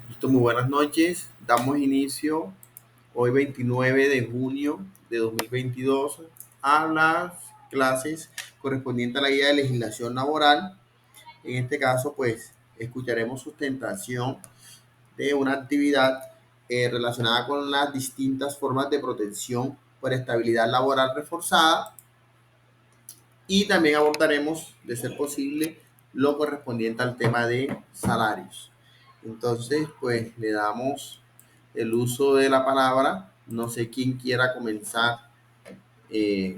Listo, muy buenas noches. Damos inicio hoy 29 de junio de 2022 a las clases correspondientes a la guía de legislación laboral. En este caso, pues, escucharemos sustentación de una actividad relacionada con las distintas formas de protección por estabilidad laboral reforzada y también abordaremos, de ser posible, lo correspondiente al tema de salarios. Entonces, pues le damos el uso de la palabra. No sé quién quiera comenzar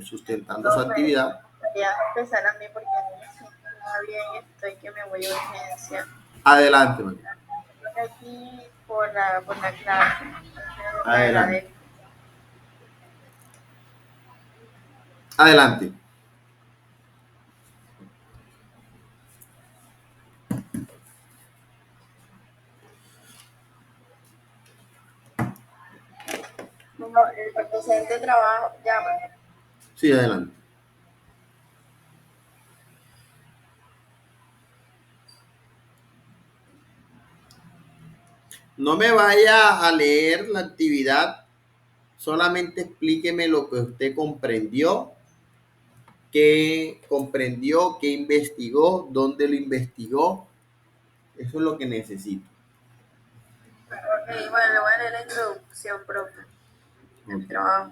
sustentando su Profe, actividad. voy a empezar a mí porque no me siento nada bien y estoy que me voy a urgencia. Adelante, man. Estoy aquí por la clase, entonces le Adelante. agradezco. Adelante. No, el docente de trabajo, llama. Sí, adelante. No me vaya a leer la actividad, solamente explíqueme lo que usted comprendió, qué investigó, dónde lo investigó. Eso es lo que necesito. Ok, bueno, le voy a leer la introducción, profe, a Ok. mi trabajo.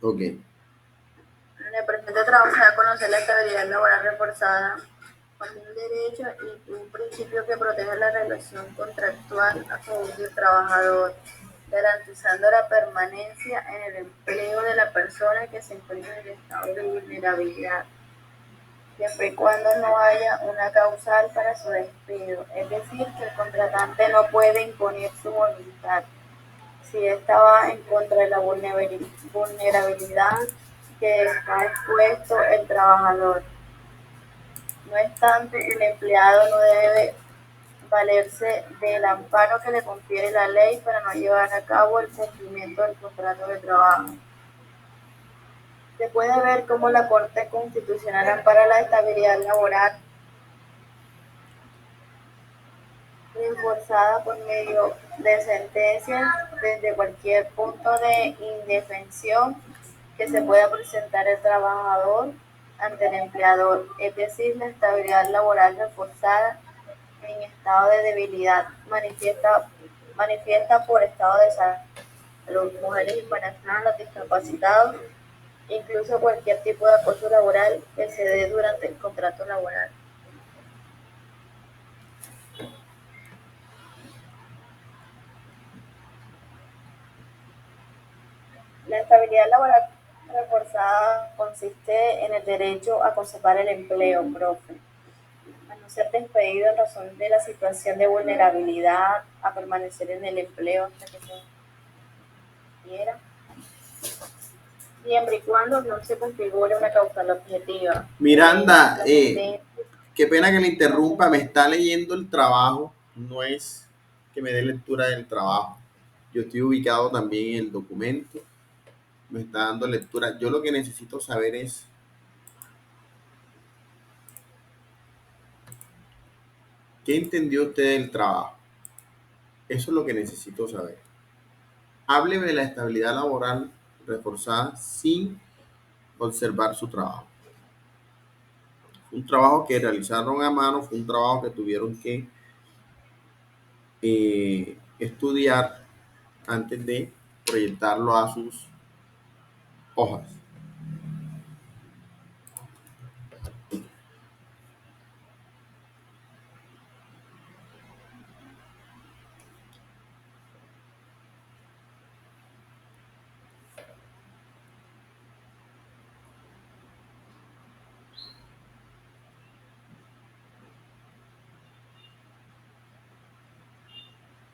Ok. En el presente trabajo se da a conocer la estabilidad laboral reforzada como un derecho y un principio que protege la relación contractual a favor del trabajador, garantizando la permanencia en el empleo de la persona que se encuentra en estado de vulnerabilidad, siempre y cuando no haya una causal para su despido. Es decir, que el contratante no puede imponer su voluntad si esta va en contra de la vulnerabilidad que está expuesto el trabajador. No obstante, el empleado no debe valerse del amparo que le confiere la ley para no llevar a cabo el cumplimiento del contrato de trabajo. Se puede ver cómo la Corte Constitucional ampara la estabilidad laboral reforzada por medio de sentencias desde cualquier punto de indefensión que se pueda presentar el trabajador ante el empleador, es decir, la estabilidad laboral reforzada en estado de debilidad manifiesta por estado de salud, mujeres embarazadas, los discapacitados, incluso cualquier tipo de acoso laboral que se dé durante el contrato laboral. La estabilidad laboral reforzada consiste en el derecho a conservar el empleo, profe, a no ser despedido en razón de la situación de vulnerabilidad, a permanecer en el empleo hasta que se quiera, siempre y cuando no se configure una causal objetiva, Miranda, la sentencia. qué pena que le interrumpa, me está leyendo el trabajo, no es que me dé lectura del trabajo. Yo estoy ubicado también en el documento, me está dando lectura. Yo lo que necesito saber es, ¿qué entendió usted del trabajo? Eso es lo que necesito saber. Hábleme de la estabilidad laboral reforzada sin observar su trabajo. Fue un trabajo que realizaron a mano, fue un trabajo que tuvieron que estudiar antes de proyectarlo a sus hojas.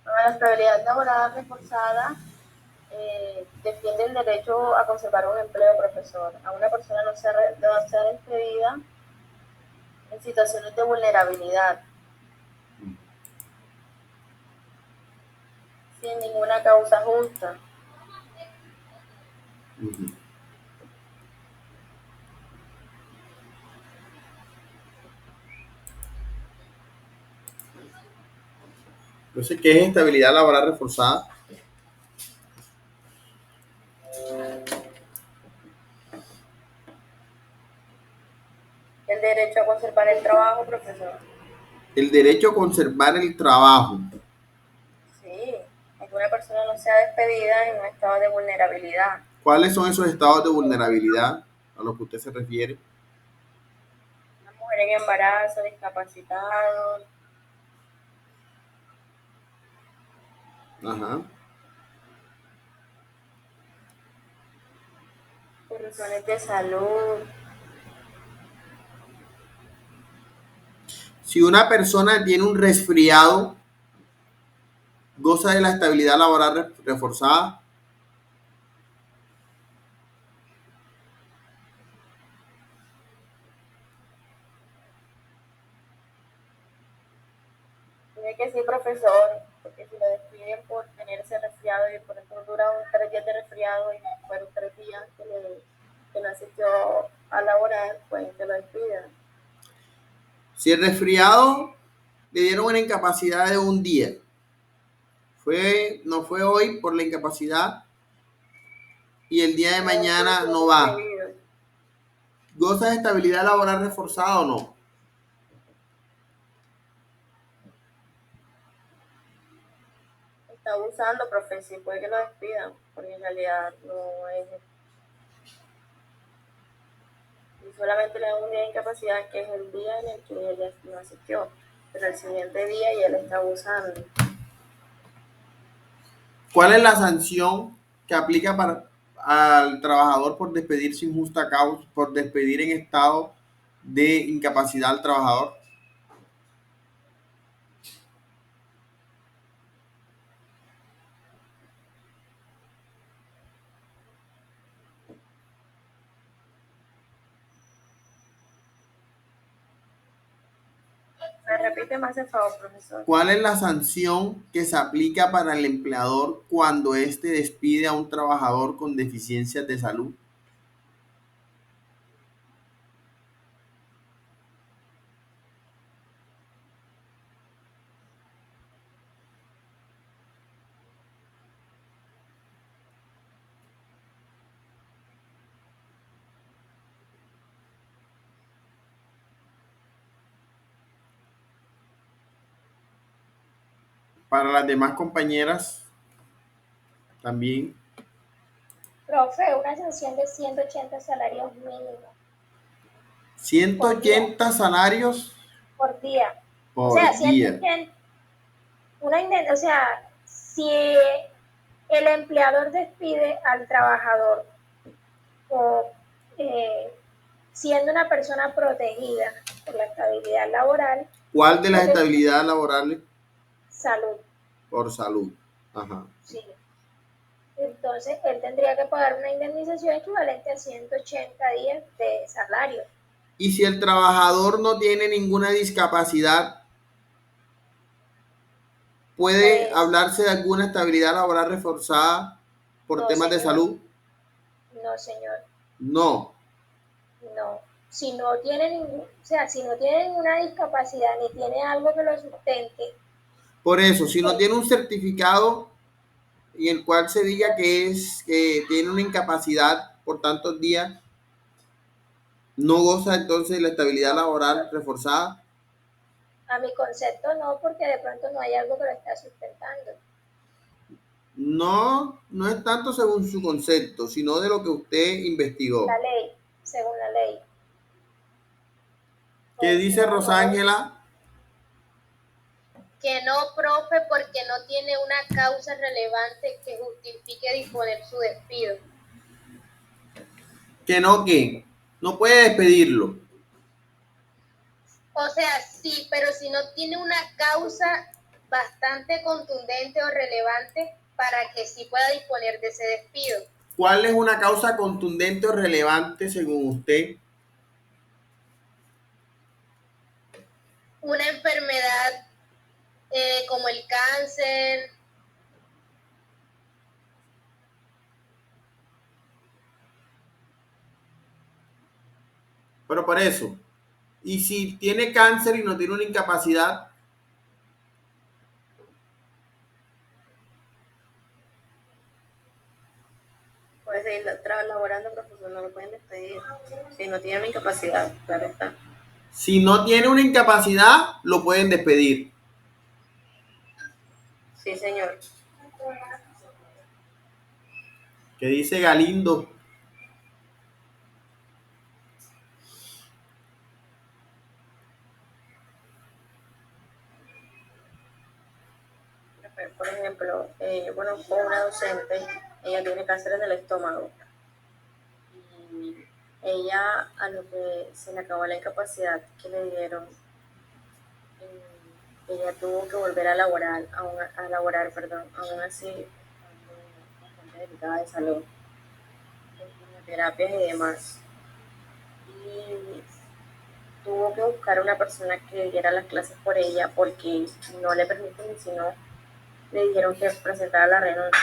La estabilidad laboral reforzada defiende el derecho a conservar un empleo, profesor. A una persona no ser despedida en situaciones de vulnerabilidad, sin ninguna causa justa. Uh-huh. Entonces, ¿qué es estabilidad laboral reforzada? El derecho a conservar el trabajo, profesor. El derecho a conservar el trabajo. Sí, aunque una persona no sea despedida en un estado de vulnerabilidad. ¿Cuáles son esos estados de vulnerabilidad a los que usted se refiere? Una mujer en embarazo, discapacitados, Ajá. por razones de salud. Si una persona tiene un resfriado, goza de la estabilidad laboral reforzada. Tiene que ser profesor, porque si lo despiden por tenerse resfriado y por ejemplo dura 3 días de resfriado y fueron 3 días que no asistió a laborar, pues que lo despidan. Si el resfriado le dieron una incapacidad de un día, no fue hoy por la incapacidad y el día de No fue mañana por no va, despedir. ¿goza de estabilidad laboral reforzada o no? Está abusando, profe, sí puede que lo despidan, porque en realidad no es. Y solamente le dan un día de incapacidad, que es el día en el que ella no asistió, pero el siguiente día y él está abusando. ¿Cuál es la sanción que aplica al trabajador por despedir sin justa causa, por despedir en estado de incapacidad al trabajador? ¿Me repite más el favor, profesor? ¿Cuál es la sanción que se aplica para el empleador cuando éste despide a un trabajador con deficiencias de salud? Para las demás compañeras también. Profe, una sanción de 180 salarios mínimos ciento por día, ochenta salarios por día. O sea, por día. 180, o sea, si el empleador despide al trabajador o siendo una persona protegida por la estabilidad laboral, ¿Cuál de las le tendría estabilidades laborales? salud, Por salud. Ajá. sí. Entonces, él tendría que pagar una indemnización equivalente a 180 días de salario. Y si el trabajador no tiene ninguna discapacidad, ¿puede Pues, hablarse de alguna estabilidad laboral reforzada por no, temas de señor, salud? no, señor. No. No, si no tiene o sea, si no tiene ninguna discapacidad ni tiene algo que lo sustente, Por eso, si no pues tiene un certificado en el cual se diga que tiene una incapacidad por tantos días, no goza entonces de la estabilidad laboral reforzada. a mi concepto no, porque de pronto no hay algo que lo está sustentando. No, no es tanto según su concepto, sino de lo que usted La investigó. ley, según la ley, ¿Qué pues dice no, no, Rosángela? que no, profe, porque no tiene una causa relevante que justifique disponer su despido. Que no puede despedirlo. O sea, sí, pero si no tiene una causa bastante contundente o relevante para que sí pueda disponer de ese despido. ¿Cuál es una causa contundente o relevante según usted? Una enfermedad como el cáncer. Pero por eso, y si tiene cáncer y no tiene una incapacidad, puede seguir laborando, profesor, no lo pueden despedir. Si no tiene una incapacidad, claro está. Si no tiene una incapacidad, lo pueden despedir. Sí, señor. ¿Qué dice Galindo? Por ejemplo, bueno, con una docente, ella tiene cáncer en el estómago. Y ella, a lo que se le acabó la incapacidad que le dieron, ella tuvo que volver a laborar, aún así, estando bastante delicada de salud, con quimioterapias y demás. Y tuvo que buscar una persona que diera las clases por ella porque no le permiten, sino le dijeron que presentara la renuncia.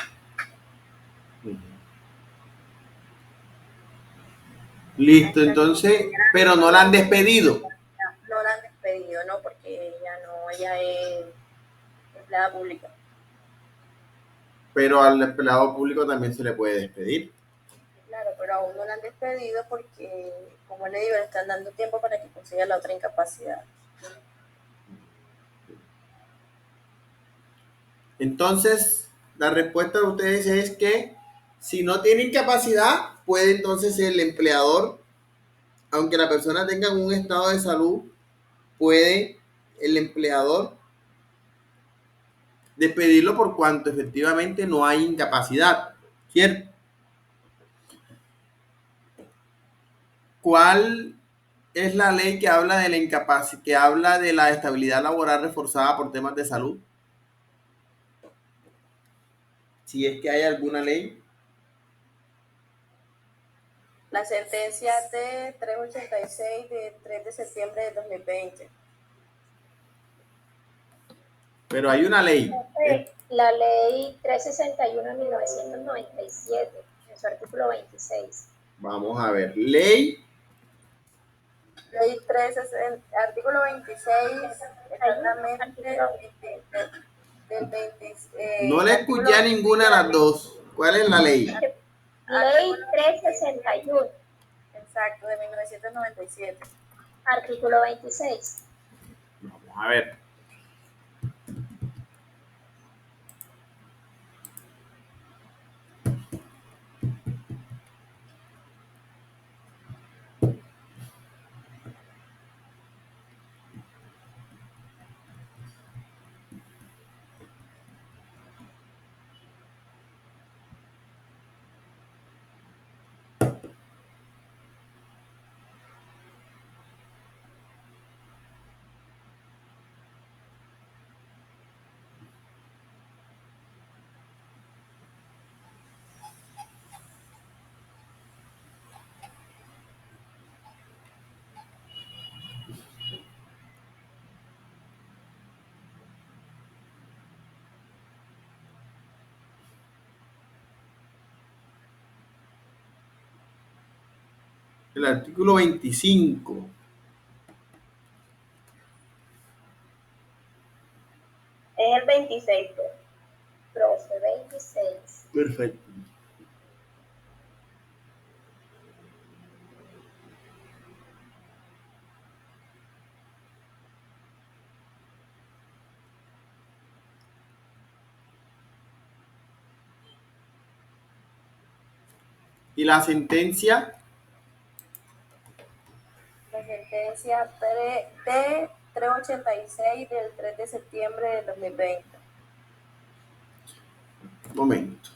Listo, entonces, pero no la han despedido. No la han despedido, ¿no? Porque ella es empleada pública. Pero al empleado público también se le puede despedir. Claro, pero aún no la han despedido porque, como le digo, le están dando tiempo para que consiga la otra incapacidad. Entonces, la respuesta de ustedes es que si no tiene incapacidad, puede entonces el empleador, aunque la persona tenga un estado de salud, puede el empleador despedirlo por cuanto efectivamente no hay incapacidad, ¿cierto? ¿Cuál es la ley que habla de la incapacidad, que habla de la estabilidad laboral reforzada por temas de salud? Si es que hay alguna ley. La sentencia de 386 de 3 de septiembre de 2020. Pero hay una ley. La ley 361 de 1997, en su artículo 26. Vamos a ver. Ley. Ley 13, artículo 26, exactamente del 20. No le escuché a ninguna de las dos. ¿Cuál es la ley? Ley 361. Exacto, de 1997. Artículo 26. Vamos a ver. El artículo 25. Es el 26, profe, 26. Perfecto. Y la sentencia. La sentencia de 386 del 3 de septiembre de 2020. Momento.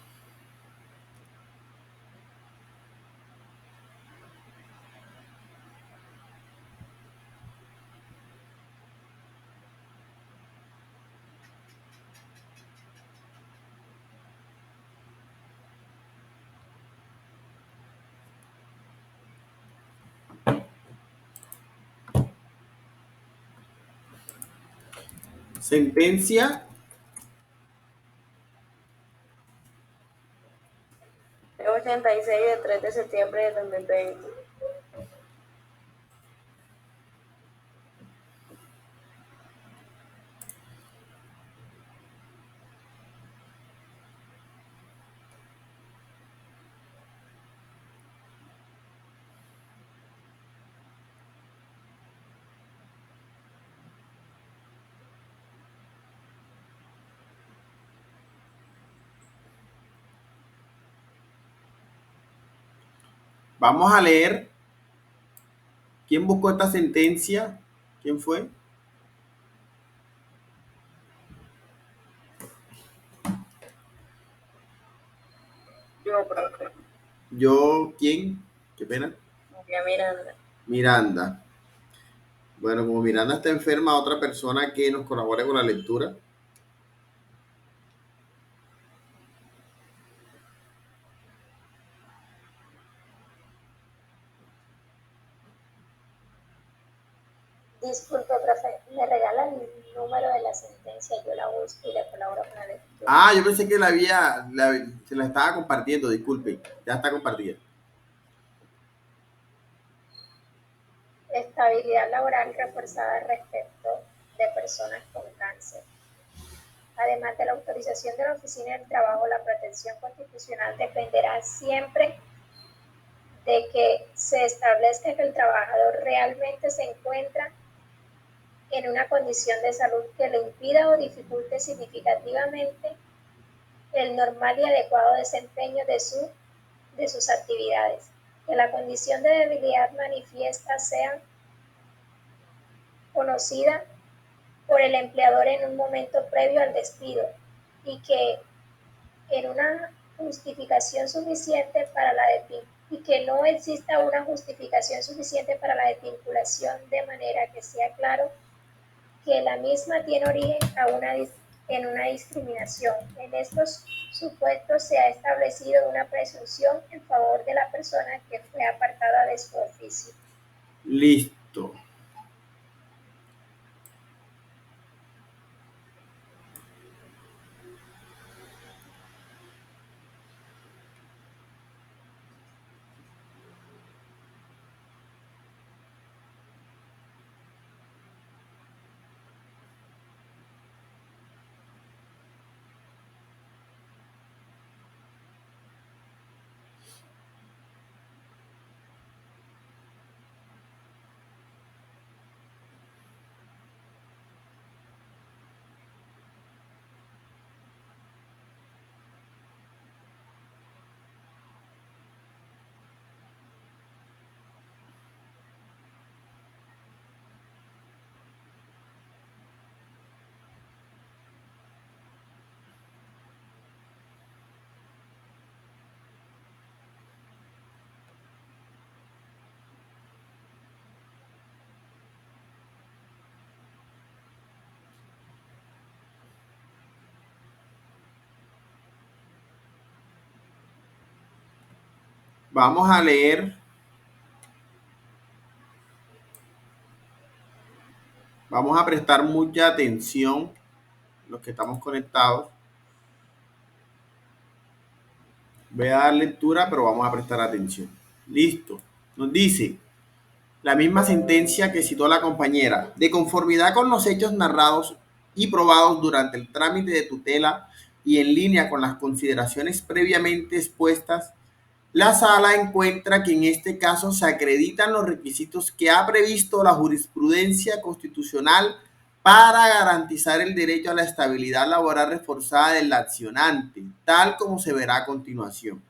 Sentencia 386 del 3 de septiembre de 2020. Vamos a leer. ¿Quién buscó esta sentencia? ¿Quién fue? Yo, profe. ¿Quién? Qué pena. María Miranda. Miranda. Bueno, como Miranda está enferma, otra persona que nos colabore con la lectura. Disculpe, profe, ¿me regala el número de la sentencia? Yo la busco y le colaboro con la lectura. Ah, yo pensé que se la estaba compartiendo, disculpe. Ya está compartida. Estabilidad laboral reforzada respecto de personas con cáncer. Además de la autorización de la Oficina del Trabajo, la protección constitucional dependerá siempre de que se establezca que el trabajador realmente se encuentra en una condición de salud que le impida o dificulte significativamente el normal y adecuado desempeño de sus actividades, que la condición de debilidad manifiesta sea conocida por el empleador en un momento previo al despido y que en una justificación suficiente para y que no exista una justificación suficiente para la desvinculación, de manera que sea claro que la misma tiene origen en una discriminación. En estos supuestos se ha establecido una presunción en favor de la persona que fue apartada de su oficio. Listo. Vamos a leer. Vamos a prestar mucha atención los que estamos conectados. Voy a dar lectura, pero vamos a prestar atención. Listo. Nos dice la misma sentencia que citó la compañera. De conformidad con los hechos narrados y probados durante el trámite de tutela y en línea con las consideraciones previamente expuestas, la sala encuentra que en este caso se acreditan los requisitos que ha previsto la jurisprudencia constitucional para garantizar el derecho a la estabilidad laboral reforzada del accionante, tal como se verá a continuación.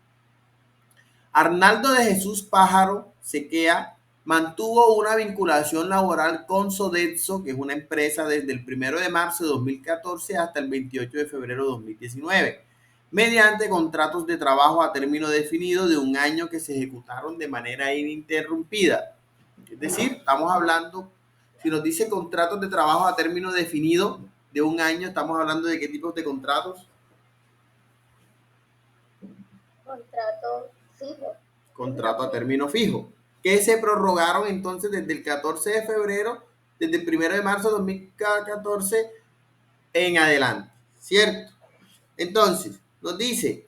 Arnaldo de Jesús Pájaro Sequea mantuvo una vinculación laboral con Sodexo, que es una empresa desde el 1 de marzo de 2014 hasta el 28 de febrero de 2019, mediante contratos de trabajo a término definido de un año que se ejecutaron de manera ininterrumpida. Es decir, estamos hablando, si nos dice contratos de trabajo a término definido de un año, estamos hablando de qué tipos de contratos. Contrato fijo. Contrato a término fijo, que se prorrogaron entonces desde el 14 de febrero, desde el 1 de marzo de 2014 en adelante, ¿cierto? Entonces, nos dice,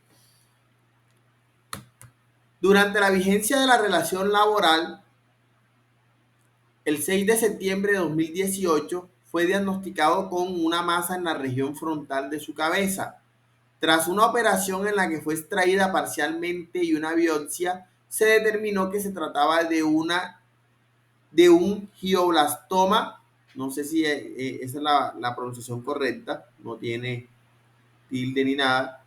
durante la vigencia de la relación laboral, el 6 de septiembre de 2018 fue diagnosticado con una masa en la región frontal de su cabeza. Tras una operación en la que fue extraída parcialmente y una biopsia, se determinó que se trataba de un glioblastoma. No sé si esa es la pronunciación correcta, no tiene tilde ni nada.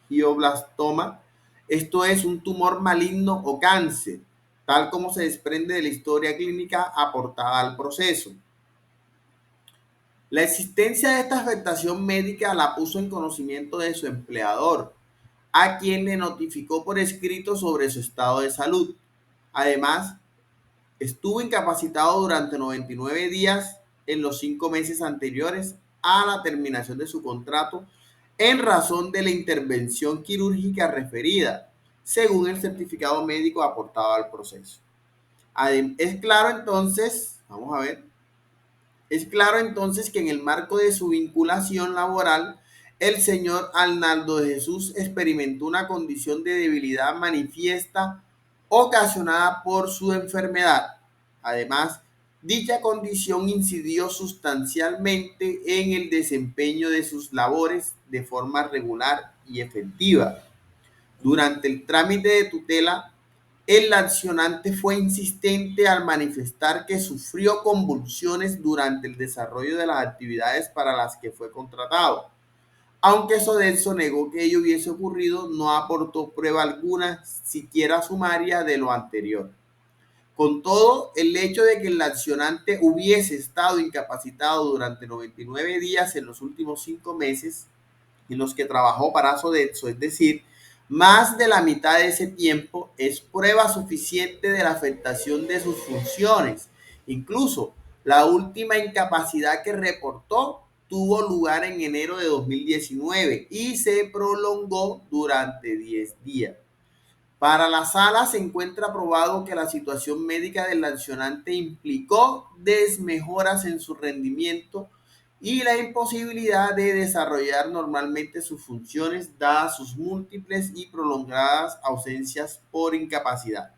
Glioblastoma. Esto es un tumor maligno o cáncer tal como se desprende de la historia clínica aportada al proceso. La existencia de esta afectación médica la puso en conocimiento de su empleador, a quien le notificó por escrito sobre su estado de salud. Además, estuvo incapacitado durante 99 días en los 5 meses anteriores a la terminación de su contrato en razón de la intervención quirúrgica referida, según el certificado médico aportado al proceso. Es claro entonces, vamos a ver, es claro entonces que en el marco de su vinculación laboral, el señor Arnaldo de Jesús experimentó una condición de debilidad manifiesta ocasionada por su enfermedad. Además, dicha condición incidió sustancialmente en el desempeño de sus labores de forma regular y efectiva. Durante el trámite de tutela, el accionante fue insistente al manifestar que sufrió convulsiones durante el desarrollo de las actividades para las que fue contratado. Aunque Sodexo negó que ello hubiese ocurrido, no aportó prueba alguna, siquiera sumaria, de lo anterior. Con todo, el hecho de que el accionante hubiese estado incapacitado durante 99 días en los últimos 5 meses en los que trabajó para Sodexo, es decir, más de la mitad de ese tiempo, es prueba suficiente de la afectación de sus funciones. Incluso la última incapacidad que reportó tuvo lugar en enero de 2019 y se prolongó durante 10 días. Para la sala se encuentra probado que la situación médica del accionante implicó desmejoras en su rendimiento y la imposibilidad de desarrollar normalmente sus funciones dadas sus múltiples y prolongadas ausencias por incapacidad.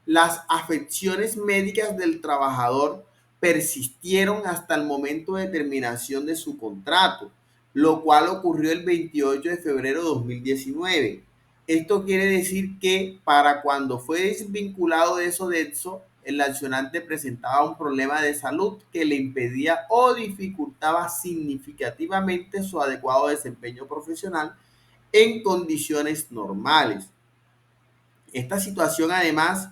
Las afecciones médicas del trabajador persistieron hasta el momento de terminación de su contrato, lo cual ocurrió el 28 de febrero de 2019. Esto quiere decir que para cuando fue desvinculado de Sodexo, el accionante presentaba un problema de salud que le impedía o dificultaba significativamente su adecuado desempeño profesional en condiciones normales. Esta situación, además,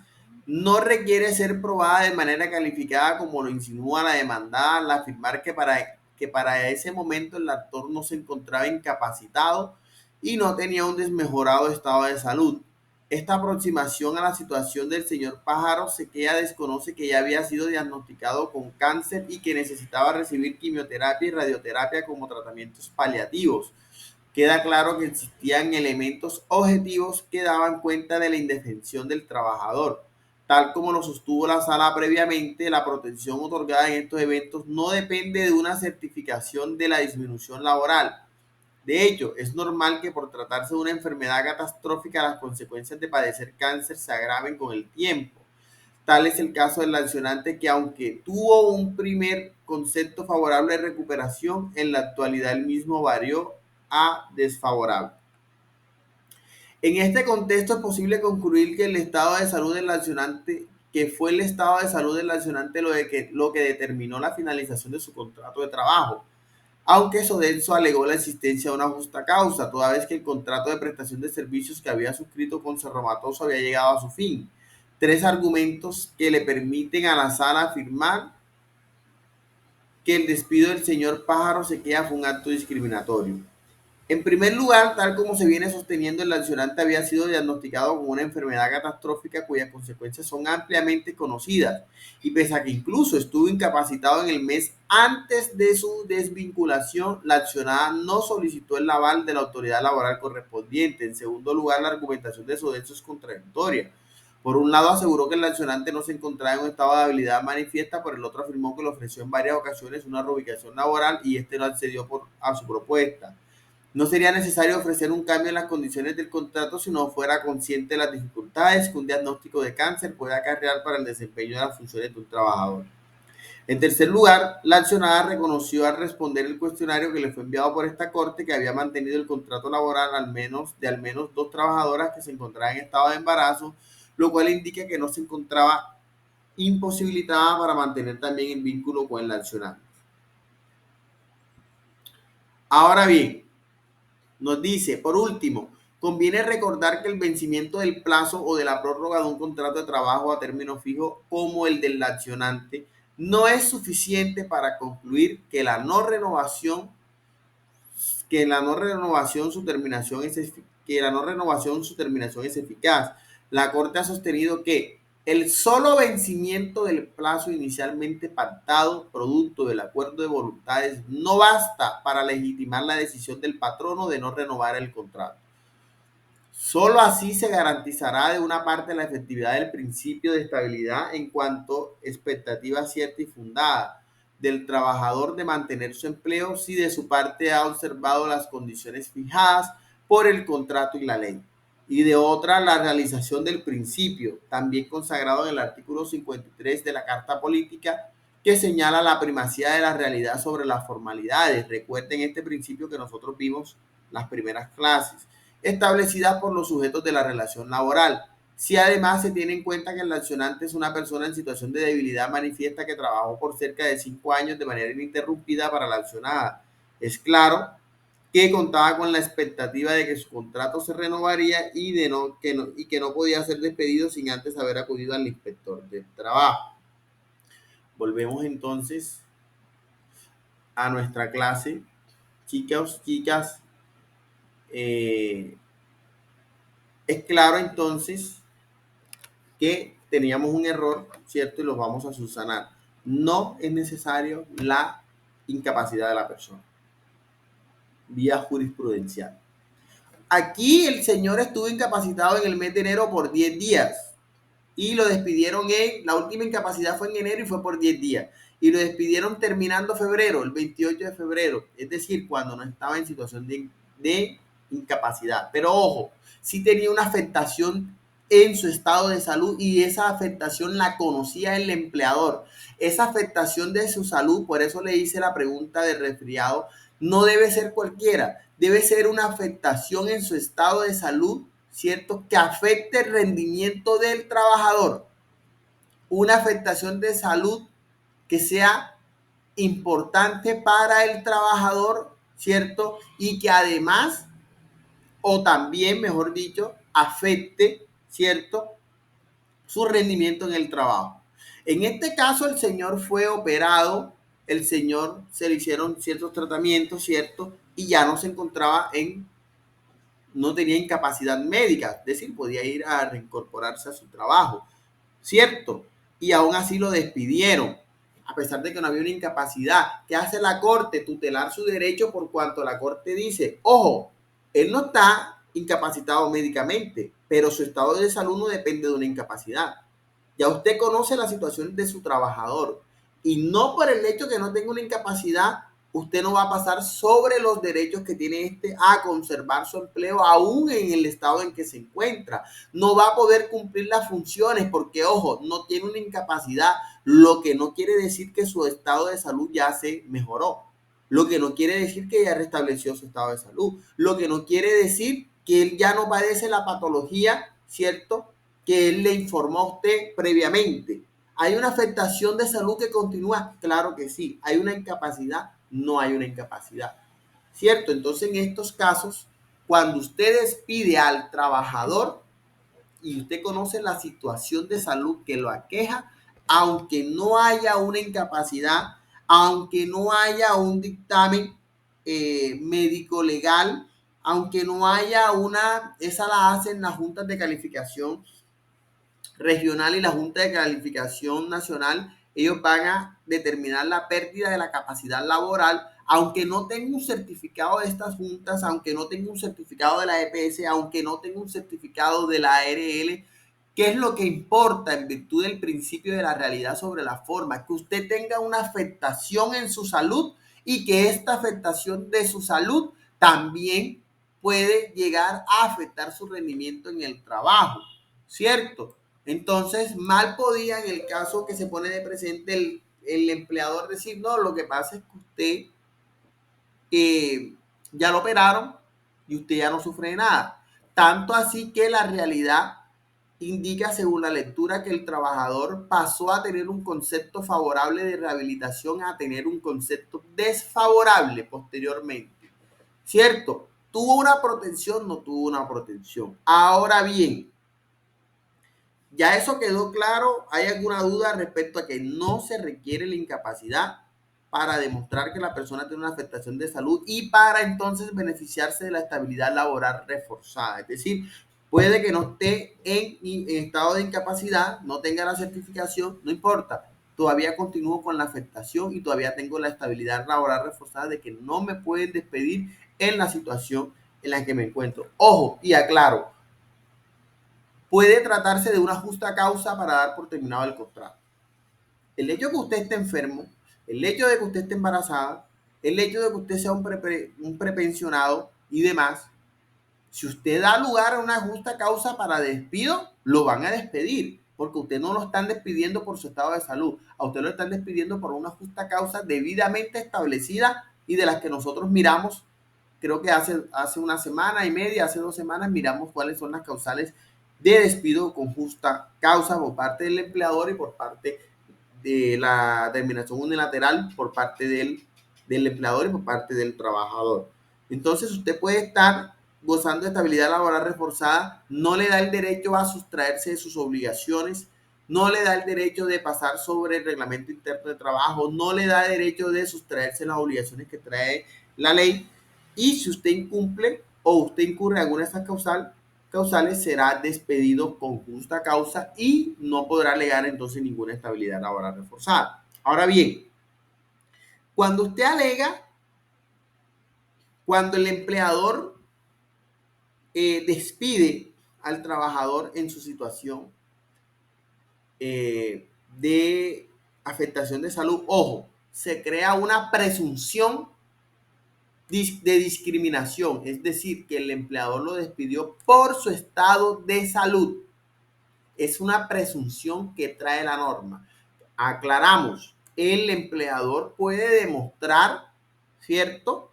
no requiere ser probada de manera calificada como lo insinúa la demandada al afirmar que para ese momento el actor no se encontraba incapacitado y no tenía un desmejorado estado de salud. Esta aproximación a la situación del señor Pájaro Sequeira desconoce que ya había sido diagnosticado con cáncer y que necesitaba recibir quimioterapia y radioterapia como tratamientos paliativos. Queda claro que existían elementos objetivos que daban cuenta de la indefensión del trabajador. Tal como lo sostuvo la sala previamente, la protección otorgada en estos eventos no depende de una certificación de la disminución laboral. De hecho, es normal que por tratarse de una enfermedad catastrófica las consecuencias de padecer cáncer se agraven con el tiempo. Tal es el caso del accionante que, aunque tuvo un primer concepto favorable de recuperación, en la actualidad el mismo varió a desfavorable. En este contexto es posible concluir que el estado de salud del accionante, que fue el estado de salud del accionante lo que determinó la finalización de su contrato de trabajo, aunque Sodexo alegó la existencia de una justa causa, toda vez que el contrato de prestación de servicios que había suscrito con Cerromatoso había llegado a su fin. 3 argumentos que le permiten a la sala afirmar que el despido del señor Pájaro Sequeira fue un acto discriminatorio. En primer lugar, tal como se viene sosteniendo, el accionante había sido diagnosticado con una enfermedad catastrófica cuyas consecuencias son ampliamente conocidas y pese a que incluso estuvo incapacitado en el mes antes de su desvinculación, la accionada no solicitó el aval de la autoridad laboral correspondiente. En segundo lugar, la argumentación de Sodexo es contradictoria. Por un lado aseguró que el accionante no se encontraba en un estado de habilidad manifiesta, por el otro afirmó que le ofreció en varias ocasiones una reubicación laboral y este no accedió a su propuesta. No sería necesario ofrecer un cambio en las condiciones del contrato si no fuera consciente de las dificultades que un diagnóstico de cáncer puede acarrear para el desempeño de las funciones de un trabajador. En tercer lugar, la accionada reconoció al responder el cuestionario que le fue enviado por esta corte que había mantenido el contrato laboral al menos 2 trabajadoras que se encontraban en estado de embarazo, lo cual indica que no se encontraba imposibilitada para mantener también el vínculo con el accionante. Ahora bien, nos dice, por último, Conviene recordar que el vencimiento del plazo o de la prórroga de un contrato de trabajo a término fijo, como el del accionante, no es suficiente para concluir que la no renovación su terminación es eficaz. La Corte ha sostenido que el solo vencimiento del plazo inicialmente pactado, producto del acuerdo de voluntades, no basta para legitimar la decisión del patrono de no renovar el contrato. Solo así se garantizará de una parte la efectividad del principio de estabilidad en cuanto a expectativa cierta y fundada del trabajador de mantener su empleo si de su parte ha observado las condiciones fijadas por el contrato y la ley. Y de otra, la realización del principio, también consagrado en el artículo 53 de la Carta Política, que señala la primacía de la realidad sobre las formalidades. Recuerden este principio que nosotros vimos las primeras clases, establecidas por los sujetos de la relación laboral. Si además se tiene en cuenta que el accionante es una persona en situación de debilidad manifiesta que trabajó por cerca de 5 años de manera ininterrumpida para la accionada, es claro que contaba con la expectativa de que su contrato se renovaría y que no podía ser despedido sin antes haber acudido al inspector de trabajo. Volvemos entonces a nuestra clase. Chicas, es claro entonces que teníamos un error, ¿cierto? Y lo vamos a subsanar. No es necesario la incapacidad de la persona, vía jurisprudencial. Aquí el señor estuvo incapacitado en el mes de enero por 10 días y lo despidieron la última incapacidad fue en enero y fue por 10 días. Y lo despidieron terminando febrero, el 28 de febrero, es decir, cuando no estaba en situación de incapacidad. Pero ojo, sí tenía una afectación en su estado de salud y esa afectación la conocía el empleador. Esa afectación de su salud, por eso le hice la pregunta de resfriado, no debe ser cualquiera, debe ser una afectación en su estado de salud, ¿cierto? Que afecte el rendimiento del trabajador. Una afectación de salud que sea importante para el trabajador, ¿cierto? Y que además, o también, mejor dicho, afecte, ¿cierto? Su rendimiento en el trabajo. En este caso, el señor fue operado, el señor se le hicieron ciertos tratamientos, ¿cierto? Y ya no se encontraba no tenía incapacidad médica, es decir, podía ir a reincorporarse a su trabajo, ¿cierto? Y aún así lo despidieron, a pesar de que no había una incapacidad. ¿Qué hace la Corte? Tutelar su derecho por cuanto la Corte dice, ojo, él no está incapacitado médicamente, pero su estado de salud no depende de una incapacidad. Ya usted conoce la situación de su trabajador y no por el hecho que no tenga una incapacidad, usted no va a pasar sobre los derechos que tiene a conservar su empleo aún en el estado en que se encuentra. No va a poder cumplir las funciones porque, ojo, no tiene una incapacidad, lo que no quiere decir que su estado de salud ya se mejoró. Lo que no quiere decir que ya restableció su estado de salud. Lo que no quiere decir que él ya no padece la patología, ¿cierto?, que él le informó a usted previamente. ¿Hay una afectación de salud que continúa? Claro que sí. ¿Hay una incapacidad? No hay una incapacidad, ¿cierto? Entonces, en estos casos, cuando usted despide al trabajador y usted conoce la situación de salud que lo aqueja, aunque no haya una incapacidad, aunque no haya un dictamen médico legal, aunque no haya esa la hacen las juntas de calificación regional y la Junta de Calificación Nacional, ellos van a determinar la pérdida de la capacidad laboral, aunque no tenga un certificado de estas juntas, aunque no tenga un certificado de la EPS, aunque no tenga un certificado de la ARL. ¿Qué es lo que importa en virtud del principio de la realidad sobre la forma? Que usted tenga una afectación en su salud y que esta afectación de su salud también puede llegar a afectar su rendimiento en el trabajo, ¿cierto? Entonces, mal podía en el caso que se pone de presente el empleador decir, no, lo que pasa es que usted ya lo operaron y usted ya no sufre de nada. Tanto así que la realidad indica, según la lectura, que el trabajador pasó a tener un concepto favorable de rehabilitación a tener un concepto desfavorable posteriormente. ¿Cierto? ¿tuvo una protección? No tuvo una protección. Ahora bien, ya eso quedó claro. ¿Hay alguna duda respecto a que no se requiere la incapacidad para demostrar que la persona tiene una afectación de salud y para entonces beneficiarse de la estabilidad laboral reforzada? Es decir, puede que no esté en estado de incapacidad, no tenga la certificación, no importa. Todavía continúo con la afectación y todavía tengo la estabilidad laboral reforzada de que no me pueden despedir en la situación en la que me encuentro. Ojo, y aclaro, puede tratarse de una justa causa para dar por terminado el contrato. El hecho de que usted esté enfermo, el hecho de que usted esté embarazada, el hecho de que usted sea un prepensionado y demás, si usted da lugar a una justa causa para despido, lo van a despedir, porque usted no lo están despidiendo por su estado de salud, a usted lo están despidiendo por una justa causa debidamente establecida y de las que nosotros miramos. Creo que hace una semana y media, hace 2 semanas, miramos cuáles son las causales de despido con justa causa por parte del empleador y por parte de la terminación unilateral por parte del empleador y por parte del trabajador. Entonces usted puede estar gozando de estabilidad laboral reforzada, no le da el derecho a sustraerse de sus obligaciones, no le da el derecho de pasar sobre el reglamento interno de trabajo, no le da derecho de sustraerse las obligaciones que trae la ley, y si usted incumple o usted incurre en alguna de estas causales, será despedido con justa causa y no podrá alegar entonces ninguna estabilidad laboral reforzada. Ahora bien, cuando usted alega, cuando el empleador despide al trabajador en su situación de afectación de salud, ojo, se crea una presunción de discriminación, es decir, que el empleador lo despidió por su estado de salud. Es una presunción que trae la norma. Aclaramos, el empleador puede demostrar, ¿cierto?,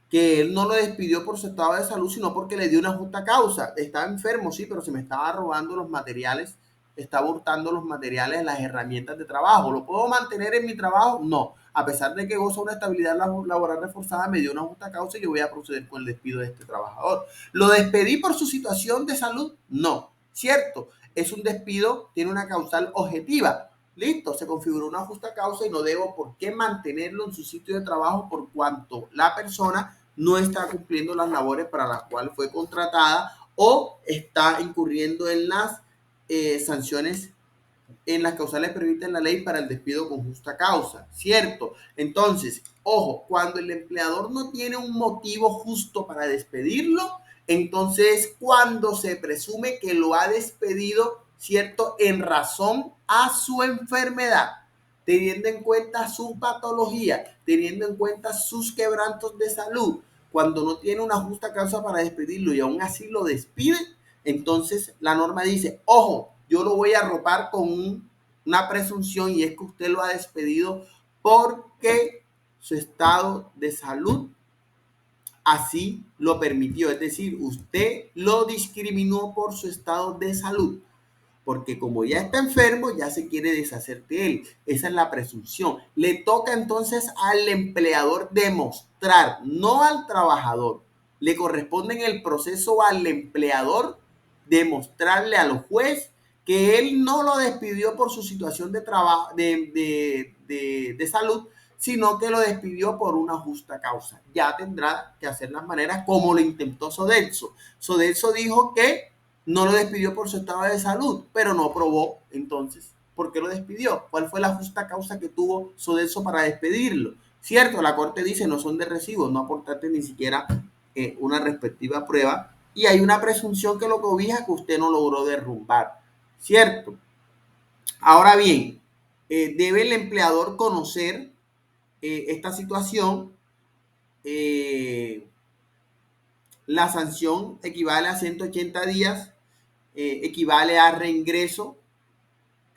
que él no lo despidió por su estado de salud, sino porque le dio una justa causa. Estaba enfermo, sí, pero se me estaba robando los materiales, estaba hurtando los materiales, las herramientas de trabajo. ¿Lo puedo mantener en mi trabajo? No. A pesar de que goza una estabilidad laboral reforzada, me dio una justa causa y yo voy a proceder con el despido de este trabajador. ¿Lo despedí por su situación de salud? No. ¿Cierto? Es un despido, tiene una causal objetiva. Listo, se configuró una justa causa y no debo por qué mantenerlo en su sitio de trabajo por cuanto la persona no está cumpliendo las labores para las cuales fue contratada o está incurriendo en las sanciones, en las causales previstas en la ley para el despido con justa causa, ¿cierto? Entonces, ojo, cuando el empleador no tiene un motivo justo para despedirlo, entonces cuando se presume que lo ha despedido, ¿cierto?, en razón a su enfermedad, teniendo en cuenta su patología, teniendo en cuenta sus quebrantos de salud. Cuando no tiene una justa causa para despedirlo y aún así lo despide, entonces la norma dice, ojo, yo lo voy a arropar con una presunción, y es que usted lo ha despedido porque su estado de salud así lo permitió. Es decir, usted lo discriminó por su estado de salud, porque como ya está enfermo, ya se quiere deshacer de él. Esa es la presunción. Le toca entonces al empleador demostrar, no al trabajador. Le corresponde en el proceso al empleador demostrarle al juez que él no lo despidió por su situación de trabajo, de salud, sino que lo despidió por una justa causa. Ya tendrá que hacer las maneras como lo intentó Sodexo. Sodexo dijo que no lo despidió por su estado de salud, pero no probó entonces por qué lo despidió. ¿Cuál fue la justa causa que tuvo Sodexo para despedirlo? Cierto, la corte dice no son de recibo, no aportaste ni siquiera una respectiva prueba, y hay una presunción que lo cobija que usted no logró derrumbar, ¿cierto? Ahora bien, debe el empleador conocer esta situación. La sanción equivale a 180 días, equivale a reingreso,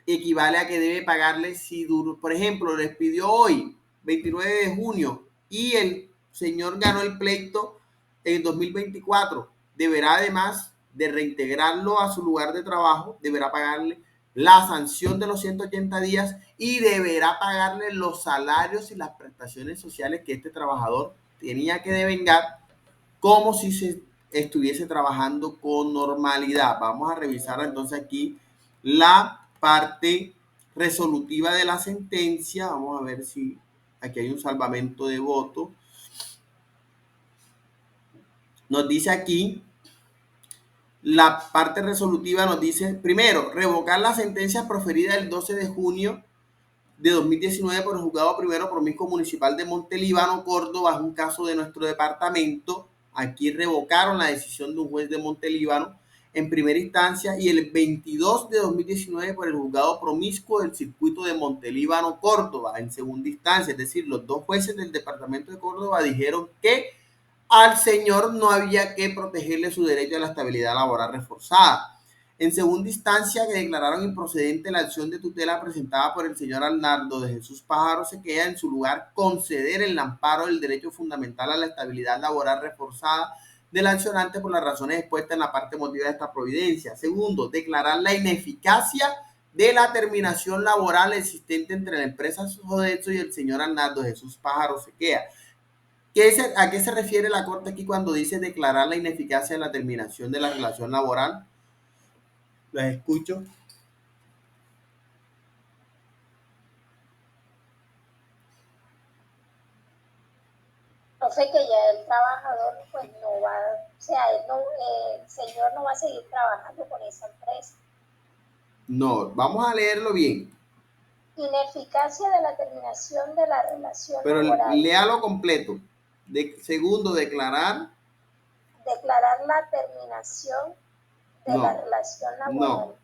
equivale a que debe pagarle si duro. Por ejemplo, lo despidió hoy, 29 de junio, y el señor ganó el pleito en 2024. Deberá, además de reintegrarlo a su lugar de trabajo, deberá pagarle la sanción de los 180 días y deberá pagarle los salarios y las prestaciones sociales que este trabajador tenía que devengar como si se estuviese trabajando con normalidad. Vamos a revisar entonces aquí la parte resolutiva de la sentencia. Vamos a ver si aquí hay un salvamento de voto. Nos dice aquí, la parte resolutiva nos dice, primero, revocar la sentencia proferida el 12 de junio de 2019 por el Juzgado Primero Promiscuo Municipal de Montelíbano, Córdoba, bajo un caso de nuestro departamento. Aquí revocaron la decisión de un juez de Montelíbano en primera instancia y el 22 de 2019 por el Juzgado Promiscuo del Circuito de Montelíbano, Córdoba, en segunda instancia. Es decir, los dos jueces del departamento de Córdoba dijeron que al señor no había que protegerle su derecho a la estabilidad laboral reforzada. En segunda instancia, que declararon improcedente la acción de tutela presentada por el señor Arnaldo de Jesús Pájaro Sequea, en su lugar conceder el amparo del derecho fundamental a la estabilidad laboral reforzada del accionante por las razones expuestas en la parte motiva de esta providencia. Segundo, declarar la ineficacia de la terminación laboral existente entre la empresa Sodexo y el señor Arnaldo de Jesús Pájaro Sequea. ¿A qué se refiere la Corte aquí cuando dice declarar la ineficacia de la terminación de la relación laboral? Las escucho. Profe, que ya el trabajador pues no va, o sea, el señor no va a seguir trabajando con esa empresa. No, vamos a leerlo bien. Ineficacia de la terminación de la relación Pero laboral. léalo completo. Segundo, declarar. Declarar la terminación de la relación laboral. No.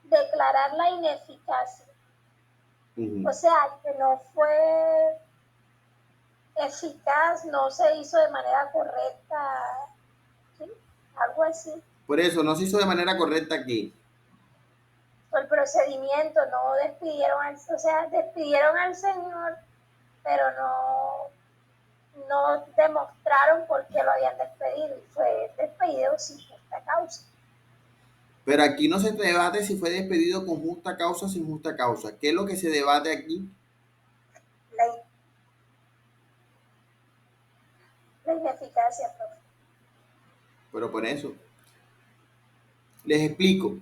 Declarar la ineficacia. O sea, que no fue eficaz, no se hizo de manera correcta, ¿sí? Algo así. Por eso, no se hizo de manera correcta aquí. El procedimiento, no despidieron, o sea, despidieron al señor, pero no demostraron por qué lo habían despedido, y fue despedido sin justa causa. Pero aquí no se debate si fue despedido con justa causa o sin justa causa. ¿Qué es lo que se debate aquí? La ineficacia, profe. Pero por eso, les explico.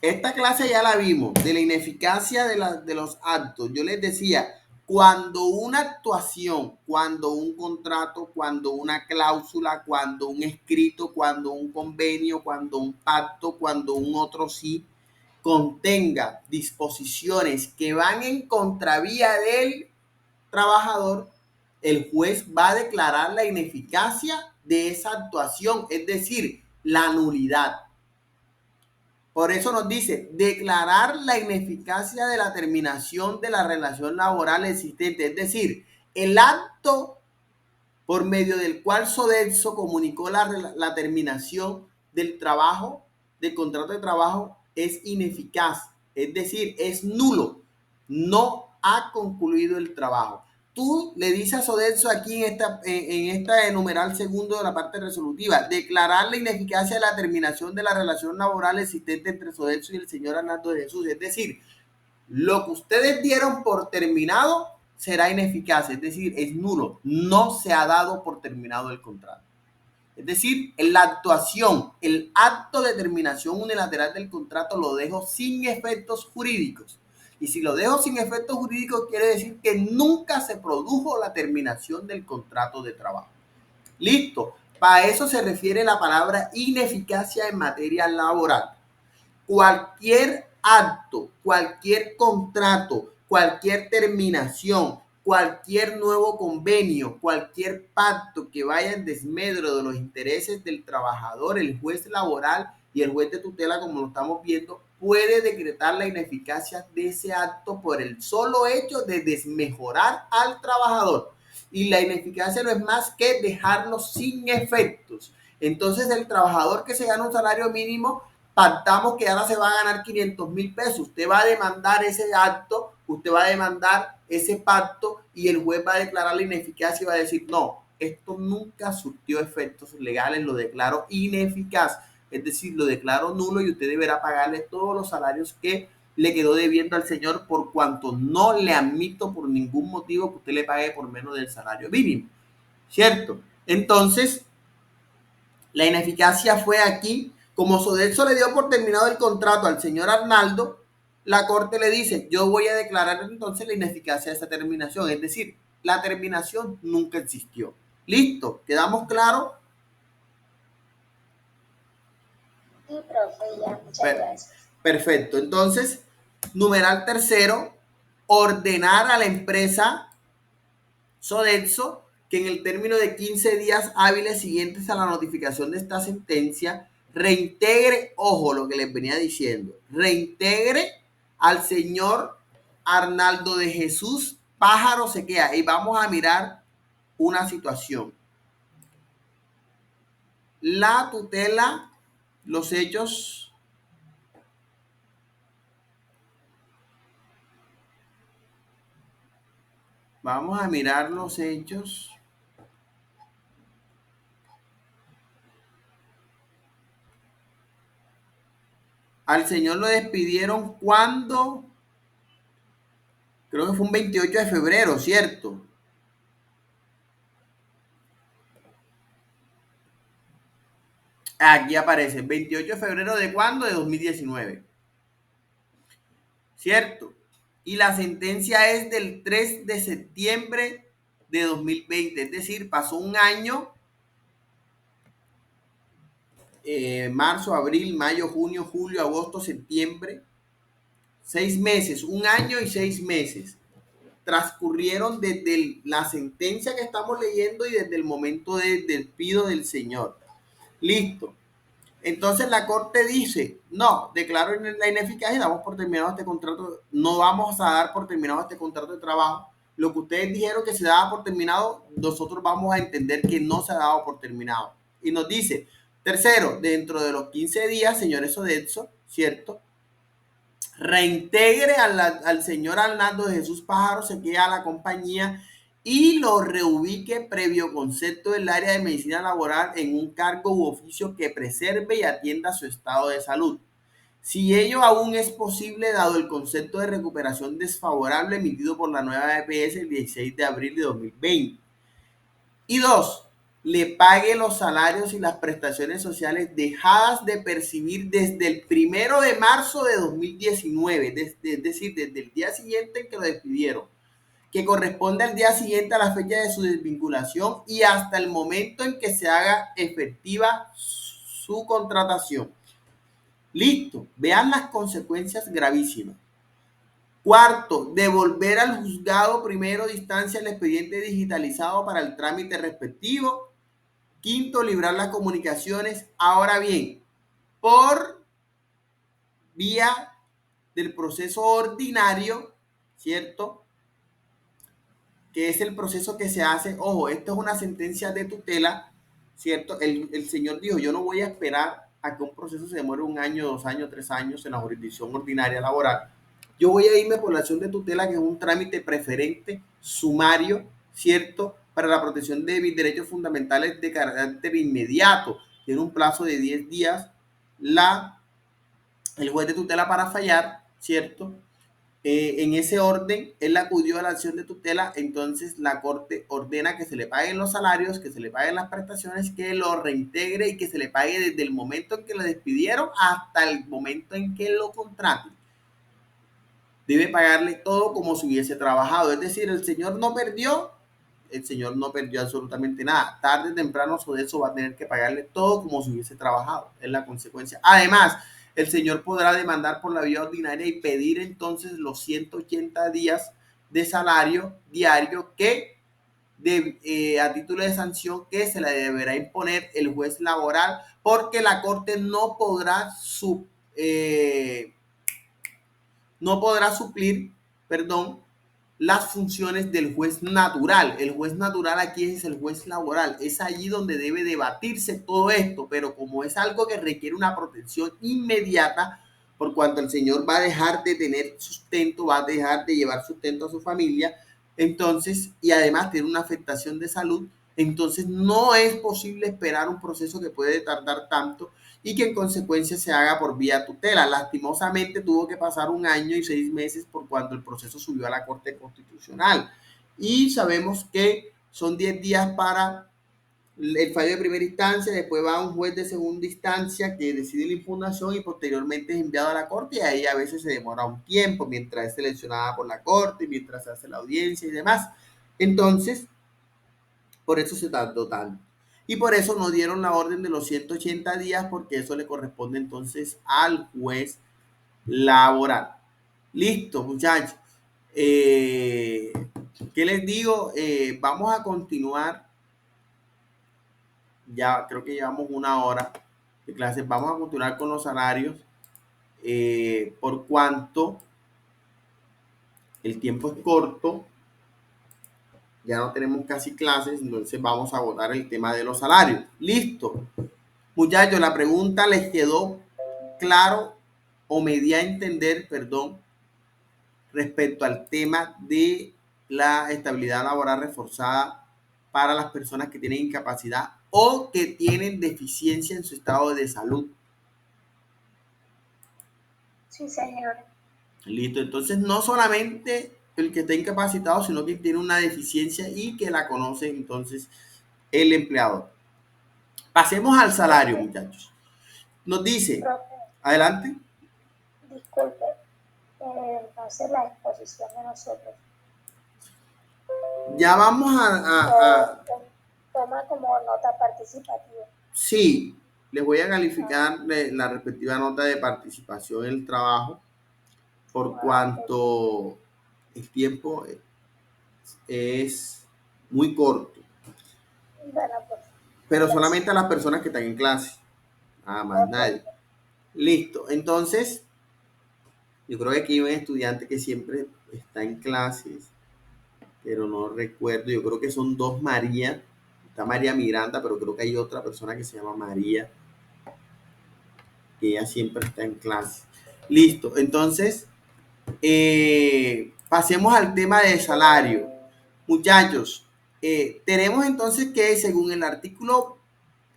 Esta clase ya la vimos, de la ineficacia de los actos. Yo les decía, cuando una actuación, cuando un contrato, cuando una cláusula, cuando un escrito, cuando un convenio, cuando un pacto, cuando un otro sí, contenga disposiciones que van en contravía del trabajador, el juez va a declarar la ineficacia de esa actuación, es decir, la nulidad. Por eso nos dice, declarar la ineficacia de la terminación de la relación laboral existente, es decir, el acto por medio del cual Sodexo comunicó la terminación del trabajo, del contrato de trabajo, es ineficaz, es decir, es nulo, no ha concluido el trabajo. Tú le dices a Sodexo aquí en esta numeral segundo de la parte resolutiva, declarar la ineficacia de la terminación de la relación laboral existente entre Sodexo y el señor Arnaldo de Jesús. Es decir, lo que ustedes dieron por terminado será ineficaz, es decir, es nulo, no se ha dado por terminado el contrato. Es decir, la actuación, el acto de terminación unilateral del contrato lo dejo sin efectos jurídicos. Y si lo dejo sin efectos jurídicos, quiere decir que nunca se produjo la terminación del contrato de trabajo. Listo. Para eso se refiere la palabra ineficacia en materia laboral. Cualquier acto, cualquier contrato, cualquier terminación, cualquier nuevo convenio, cualquier pacto que vaya en desmedro de los intereses del trabajador, el juez laboral y el juez de tutela, como lo estamos viendo, puede decretar la ineficacia de ese acto por el solo hecho de desmejorar al trabajador. Y la ineficacia no es más que dejarlo sin efectos. Entonces, el trabajador que se gana un salario mínimo, pactamos que ahora se va a ganar 500,000 pesos. Usted va a demandar ese acto, usted va a demandar ese pacto y el juez va a declarar la ineficacia y va a decir, no, esto nunca surtió efectos legales, lo declaro ineficaz. Es decir, lo declaro nulo y usted deberá pagarle todos los salarios que le quedó debiendo al señor, por cuanto no le admito por ningún motivo que usted le pague por menos del salario mínimo. ¿Cierto? Entonces, La ineficacia fue aquí, como Sodexo le dio por terminado el contrato al señor Arnaldo, la corte le dice, yo voy a declarar entonces la ineficacia de esa terminación, es decir, la terminación nunca existió. ¿Listo? ¿Quedamos claros? Sí, profe, ya, muchas gracias. Perfecto. Entonces, numeral tercero, ordenar a la empresa Sodexo que en el término de 15 días hábiles siguientes a la notificación de esta sentencia reintegre, ojo lo que les venía diciendo, reintegre al señor Arnaldo de Jesús Pájaro Sequea. Y vamos a mirar una situación. La tutela, los hechos vamos a mirar los hechos. Al señor lo despidieron cuando, creo que fue un 28 de febrero, ¿cierto? Aquí aparece, 28 de febrero ¿de cuándo? De 2019. ¿Cierto? Y la sentencia es del 3 de septiembre de 2020, es decir, pasó un año, marzo, abril, mayo, junio, julio, agosto, septiembre, 6 meses, un año y 6 meses transcurrieron desde la sentencia que estamos leyendo y desde el momento del despido del señor. Listo. Entonces la corte dice, no, declaro la ineficacia y damos por terminado este contrato, no vamos a dar por terminado este contrato de trabajo. Lo que ustedes dijeron que se daba por terminado, nosotros vamos a entender que no se ha dado por terminado. Y nos dice, tercero, dentro de los 15 días, señores Sodexo, ¿cierto? Reintegre al señor Arnaldo de Jesús Pájaro Sequea a la compañía y lo reubique previo concepto del área de medicina laboral en un cargo u oficio que preserve y atienda su estado de salud. Si ello aún es posible, dado el concepto de recuperación desfavorable emitido por la nueva EPS el 16 de abril de 2020. Y dos, le pague los salarios y las prestaciones sociales dejadas de percibir desde el 1 de marzo de 2019, es decir, desde el día siguiente en que lo despidieron, que corresponde al día siguiente a la fecha de su desvinculación y hasta el momento en que se haga efectiva su contratación. Listo, vean las consecuencias gravísimas. Cuarto, devolver al juzgado primero de instancia el expediente digitalizado para el trámite respectivo. Quinto, librar las comunicaciones. Ahora bien, por vía del proceso ordinario, ¿cierto? Que es el proceso que se hace. Ojo, esto es una sentencia de tutela, ¿cierto? El señor dijo, yo no voy a esperar a que un proceso se demore 1 año, 2 años, 3 años en la jurisdicción ordinaria laboral. Yo voy a irme por la acción de tutela, que es un trámite preferente, sumario, ¿cierto? Para la protección de mis derechos fundamentales de carácter inmediato. Tiene un plazo de 10 días el juez de tutela para fallar, ¿cierto? En ese orden, él acudió a la acción de tutela, entonces la corte ordena que se le paguen los salarios, que se le paguen las prestaciones, que lo reintegre y que se le pague desde el momento en que lo despidieron hasta el momento en que lo contraten. Debe pagarle todo como si hubiese trabajado, es decir, el señor no perdió absolutamente nada. Tarde o temprano Sodexo va a tener que pagarle todo como si hubiese trabajado, es la consecuencia. Además, el señor podrá demandar por la vía ordinaria y pedir entonces los 180 días de salario diario que a título de sanción que se le deberá imponer el juez laboral, porque la corte no podrá suplir, las funciones del juez natural. El juez natural aquí es el juez laboral. Es allí donde debe debatirse todo esto, pero como es algo que requiere una protección inmediata, por cuanto el señor va a dejar de tener sustento, va a dejar de llevar sustento a su familia, entonces, y además tiene una afectación de salud, entonces no es posible esperar un proceso que puede tardar tanto y que en consecuencia se haga por vía tutela. Lastimosamente tuvo que pasar 1 año y 6 meses por cuando el proceso subió a la Corte Constitucional. Y sabemos que son 10 días para el fallo de primera instancia, después va a un juez de segunda instancia que decide la impugnación y posteriormente es enviado a la corte y ahí a veces se demora un tiempo mientras es seleccionada por la corte, mientras se hace la audiencia y demás. Entonces, por eso se tardó tanto. Y por eso no dieron la orden de los 180 días porque eso le corresponde entonces al juez laboral. Listo, muchachos. ¿Qué les digo? Vamos a continuar. Ya creo que llevamos una hora de clases. Vamos a continuar con los salarios por cuanto el tiempo es corto. Ya no tenemos casi clases, entonces vamos a abordar el tema de los salarios. Listo. Muchachos, la pregunta les quedó claro o me di a entender, perdón, respecto al tema de la estabilidad laboral reforzada para las personas que tienen incapacidad o que tienen deficiencia en su estado de salud. Sí, señor. Listo, entonces no solamente el que está incapacitado, sino que tiene una deficiencia y que la conoce entonces el empleador. Pasemos al salario, Profe, muchachos. Nos dice, profe, adelante. disculpe, entonces la exposición de nosotros Ya vamos o toma como nota participativa. sí, les voy a calificar la respectiva nota de participación en el trabajo por Ok. cuanto el tiempo es muy corto, Bueno, pues, pero gracias. solamente a las personas que están en clase, nada más Ok, nadie. Listo, entonces yo creo que aquí hay un estudiante que siempre está en clases, pero no recuerdo, yo creo que son dos María, está María Miranda, pero creo que hay otra persona que se llama María, que ella siempre está en clase. Listo, entonces pasemos al tema de salario. Muchachos, tenemos entonces que, según el artículo,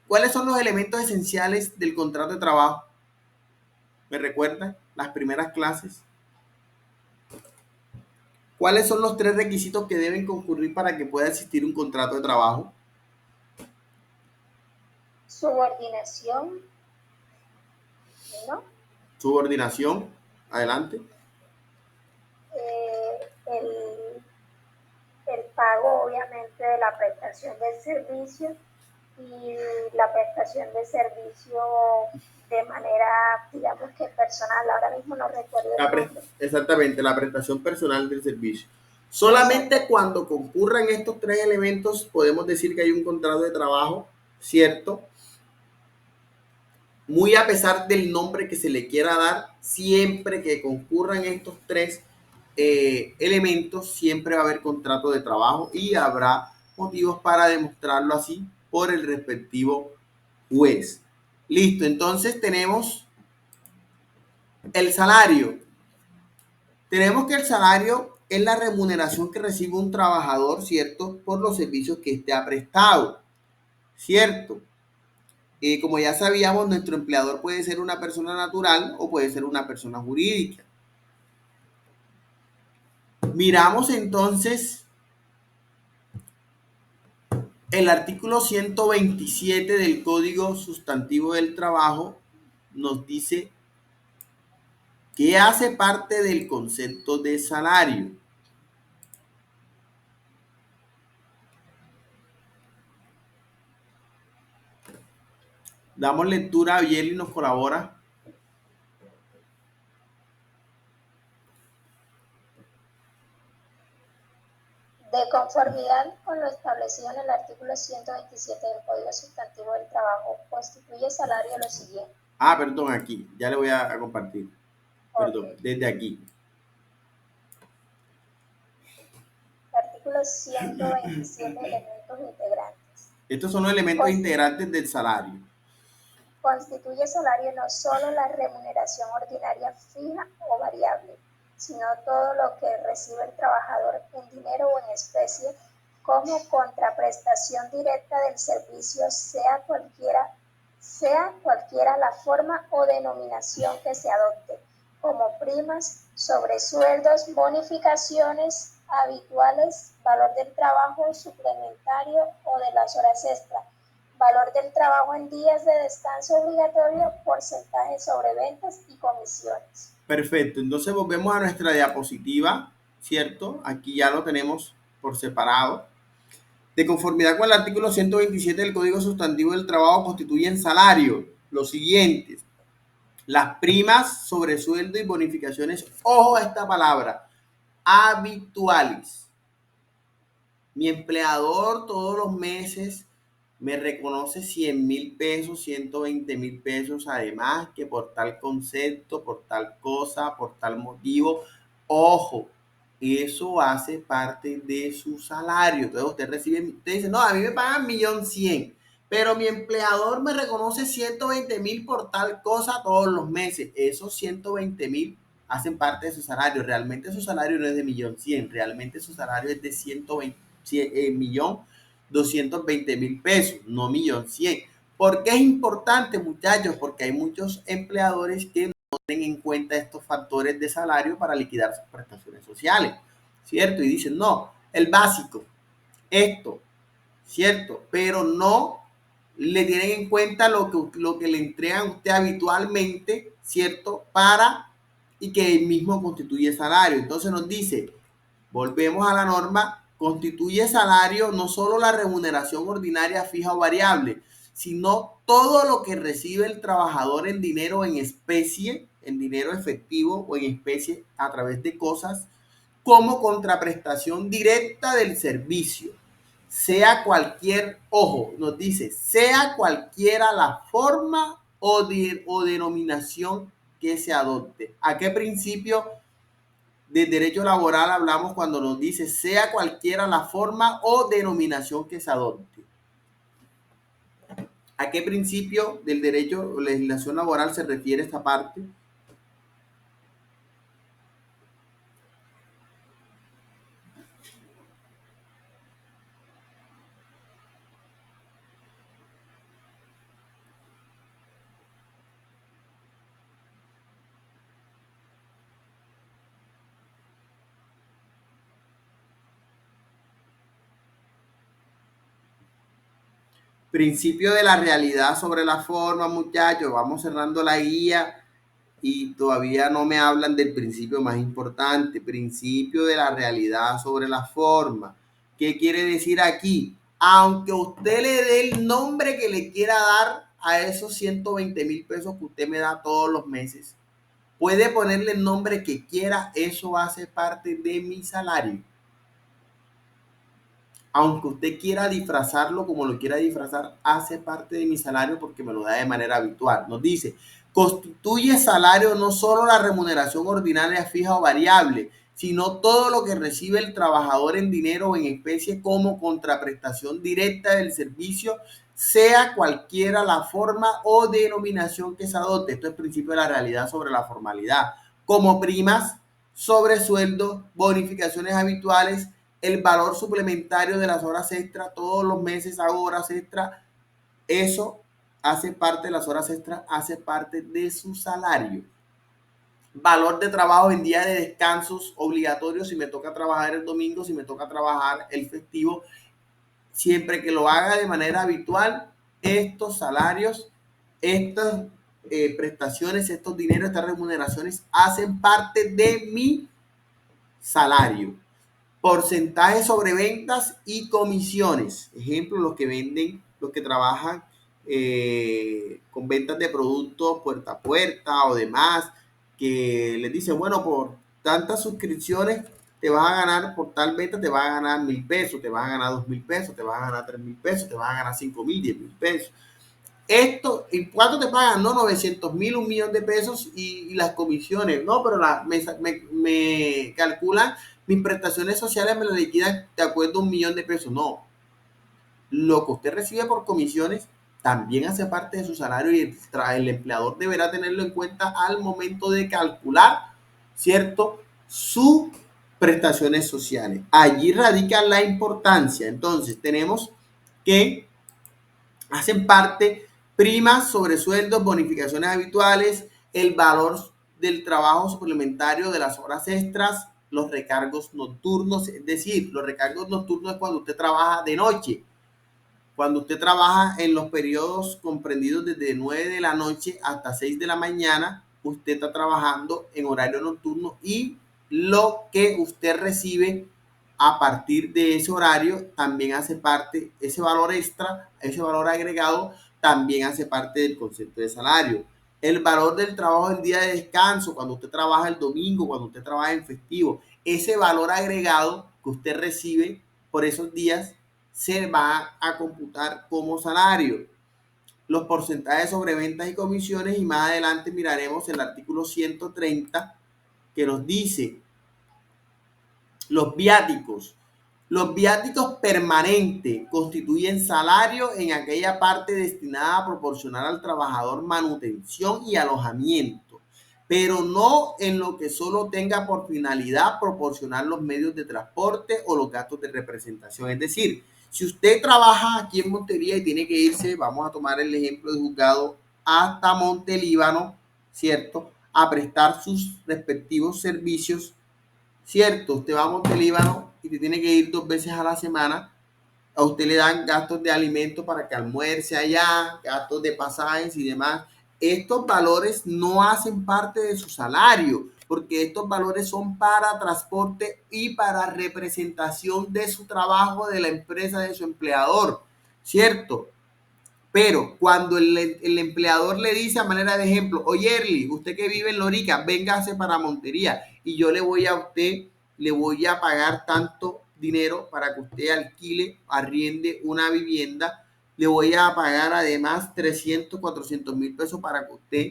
¿cuáles son los elementos esenciales del contrato de trabajo? ¿Me recuerdan las primeras clases? ¿Cuáles son los 3 requisitos que deben concurrir para que pueda existir un contrato de trabajo? subordinación, ¿no? Subordinación, adelante. El pago, obviamente, de la prestación del servicio y la prestación de servicio de manera, digamos que personal. Ahora mismo no recuerdo el nombre. Exactamente, la prestación personal del servicio. Exacto. Solamente cuando concurran estos 3 elementos podemos decir que hay un contrato de trabajo, ¿cierto? Muy a pesar del nombre que se le quiera dar, siempre que concurran estos 3 elementos, siempre va a haber contrato de trabajo y habrá motivos para demostrarlo así por el respectivo juez. Listo, entonces tenemos el salario. Tenemos que el salario es la remuneración que recibe un trabajador, ¿cierto? Por los servicios que éste ha prestado, ¿cierto? Como ya sabíamos, nuestro empleador puede ser una persona natural o puede ser una persona jurídica. Miramos entonces el artículo 127 del Código Sustantivo del Trabajo, nos dice que hace parte del concepto de salario. Damos lectura a Biel y nos colabora. De conformidad con lo establecido en el artículo 127 del Código Sustantivo del Trabajo, constituye salario lo siguiente. Perdón, aquí, ya le voy a compartir. Ok. Perdón, desde aquí. Artículo 127, elementos integrantes. Estos son los elementos integrantes del salario. Constituye salario no solo la remuneración ordinaria fija o variable, sino todo lo que recibe el trabajador en dinero o en especie como contraprestación directa del servicio, sea cualquiera la forma o denominación que se adopte, como primas, sobresueldos, bonificaciones habituales, valor del trabajo suplementario o de las horas extras, valor del trabajo en días de descanso obligatorio, porcentaje sobre ventas y comisiones. Perfecto, entonces volvemos a nuestra diapositiva, ¿cierto? Aquí ya lo tenemos por separado. De conformidad con el artículo 127 del Código Sustantivo del Trabajo, constituyen salario los siguientes: las primas sobre sueldo y bonificaciones, ojo a esta palabra, habituales. Mi empleador todos los meses me reconoce 100.000 pesos, 120.000 pesos, además que por tal concepto, por tal cosa, por tal motivo. Ojo, eso hace parte de su salario. Entonces usted dice, no, a mí me pagan 1.100.000, pero mi empleador me reconoce 120.000 por tal cosa todos los meses. Esos 120.000 hacen parte de su salario. Realmente su salario no es de 1.100.000, realmente su salario es de 1.220.000 pesos, no 1.100.000. ¿Por qué es importante, muchachos? Porque hay muchos empleadores que no tienen en cuenta estos factores de salario para liquidar sus prestaciones sociales, ¿cierto? Y dicen, no, el básico, esto, ¿cierto? Pero no le tienen en cuenta lo que le entregan a usted habitualmente, ¿cierto? Y que el mismo constituye salario. Entonces nos dice, volvemos a la norma, constituye salario no solo la remuneración ordinaria fija o variable, sino todo lo que recibe el trabajador en dinero en especie, en dinero efectivo o en especie a través de cosas, como contraprestación directa del servicio, sea cualquier, ojo, nos dice, sea cualquiera la forma o denominación que se adopte. ¿A qué principio de derecho laboral hablamos cuando nos dice sea cualquiera la forma o denominación que se adopte? ¿A qué principio del derecho o legislación laboral se refiere esta parte? Principio de la realidad sobre la forma, muchachos. Vamos cerrando la guía y todavía no me hablan del principio más importante, principio de la realidad sobre la forma. ¿Qué quiere decir aquí? Aunque usted le dé el nombre que le quiera dar a esos 120.000 pesos que usted me da todos los meses, puede ponerle el nombre que quiera, eso hace parte de mi salario. Aunque usted quiera disfrazarlo como lo quiera disfrazar, hace parte de mi salario porque me lo da de manera habitual. Nos dice, constituye salario no solo la remuneración ordinaria fija o variable, sino todo lo que recibe el trabajador en dinero o en especie como contraprestación directa del servicio, sea cualquiera la forma o denominación que se adopte. Esto es el principio de la realidad sobre la formalidad, como primas, sobresueldos, bonificaciones habituales, el valor suplementario de las horas extras. Todos los meses hago horas extras. Eso hace parte de las horas extras, hace parte de su salario. Valor de trabajo en día de descansos obligatorios, si me toca trabajar el domingo, si me toca trabajar el festivo, siempre que lo haga de manera habitual, estos salarios, estas prestaciones, estos dineros, estas remuneraciones hacen parte de mi salario. Porcentaje sobre ventas y comisiones. Ejemplo, los que venden, los que trabajan con ventas de productos puerta a puerta o demás, que les dicen, bueno, por tantas suscripciones te vas a ganar, por tal venta te vas a ganar 1.000 pesos, te vas a ganar 2.000 pesos, te vas a ganar 3.000 pesos, te vas a ganar 5.000, 10.000 pesos. Esto, ¿y cuánto te pagan? No, 900.000, 1.000.000 de pesos y las comisiones. No, pero me calculan mis prestaciones sociales, me las liquidan de acuerdo a 1.000.000 de pesos. No, lo que usted recibe por comisiones también hace parte de su salario y el empleador deberá tenerlo en cuenta al momento de calcular, ¿cierto?, sus prestaciones sociales. Allí radica la importancia. Entonces, tenemos que hacen parte primas sobre sueldos, bonificaciones habituales, el valor del trabajo suplementario de las horas extras, los recargos nocturnos. Es decir, los recargos nocturnos es cuando usted trabaja de noche. Cuando usted trabaja en los periodos comprendidos desde 9 de la noche hasta 6 de la mañana, usted está trabajando en horario nocturno y lo que usted recibe a partir de ese horario también hace parte, ese valor extra, ese valor agregado también hace parte del concepto de salario. El valor del trabajo el día de descanso, cuando usted trabaja el domingo, cuando usted trabaja en festivo, ese valor agregado que usted recibe por esos días se va a computar como salario. Los porcentajes sobre ventas y comisiones, y más adelante miraremos el artículo 130 que nos dice los viáticos. Los viáticos permanentes constituyen salario en aquella parte destinada a proporcionar al trabajador manutención y alojamiento, pero no en lo que solo tenga por finalidad proporcionar los medios de transporte o los gastos de representación. Es decir, si usted trabaja aquí en Montería y tiene que irse, vamos a tomar el ejemplo de juzgado, hasta Montelíbano, ¿cierto? A prestar sus respectivos servicios, ¿cierto? Usted va a Montelíbano y te tiene que ir 2 veces a la semana. A usted le dan gastos de alimentos para que almuerce allá, gastos de pasajes y demás. Estos valores no hacen parte de su salario, porque estos valores son para transporte y para representación de su trabajo, de la empresa, de su empleador, ¿cierto? Pero cuando el empleador le dice a manera de ejemplo, oye, Erly, usted que vive en Lorica, véngase para Montería y yo le voy a pagar tanto dinero para que usted alquile, arriende una vivienda, le voy a pagar además 300, 400,000 pesos para que usted,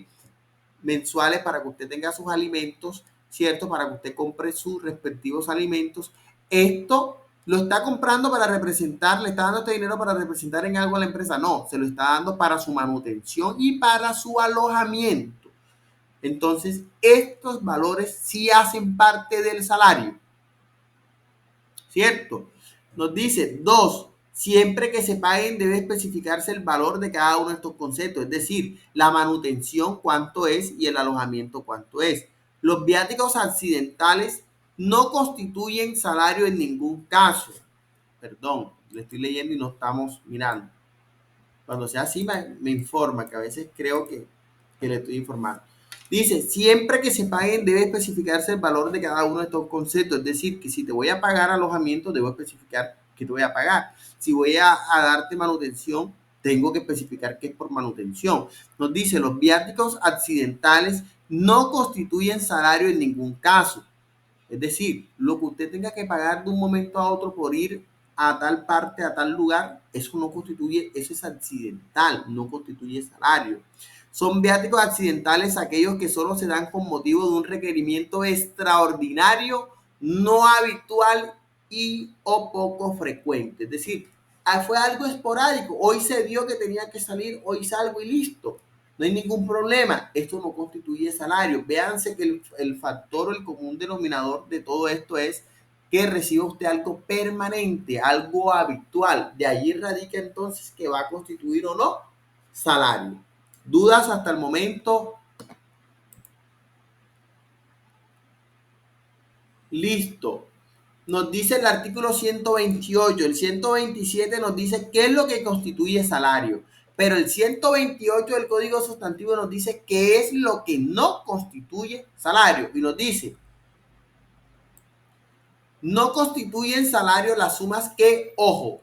mensuales, para que usted tenga sus alimentos, ¿cierto? Para que usted compre sus respectivos alimentos. Esto lo está comprando para representar, le está dando este dinero para representar en algo a la empresa. No, se lo está dando para su manutención y para su alojamiento. Entonces, estos valores sí hacen parte del salario, ¿cierto? Nos dice, 2, siempre que se paguen debe especificarse el valor de cada uno de estos conceptos, es decir, la manutención cuánto es y el alojamiento cuánto es. Los viáticos accidentales no constituyen salario en ningún caso. Perdón, le estoy leyendo y no estamos mirando. Cuando sea así me informa, que a veces creo que le estoy informando. Dice, siempre que se paguen debe especificarse el valor de cada uno de estos conceptos. Es decir, que si te voy a pagar alojamiento, debo especificar qué te voy a pagar. Si voy a darte manutención, tengo que especificar qué es por manutención. Nos dice, los viáticos accidentales no constituyen salario en ningún caso. Es decir, lo que usted tenga que pagar de un momento a otro por ir a tal parte, a tal lugar, eso no constituye, eso es accidental, no constituye salario. Son viáticos accidentales aquellos que solo se dan con motivo de un requerimiento extraordinario, no habitual y o poco frecuente. Es decir, fue algo esporádico. Hoy se dio que tenía que salir, hoy salgo y listo. No hay ningún problema. Esto no constituye salario. Véanse que el factor o el común denominador de todo esto es que reciba usted algo permanente, algo habitual. De allí radica entonces que va a constituir o no salario. ¿Dudas hasta el momento? Listo. Nos dice el artículo 128, el 127 nos dice qué es lo que constituye salario, pero el 128 del Código Sustantivo nos dice qué es lo que no constituye salario y nos dice, no constituyen salario las sumas que, ojo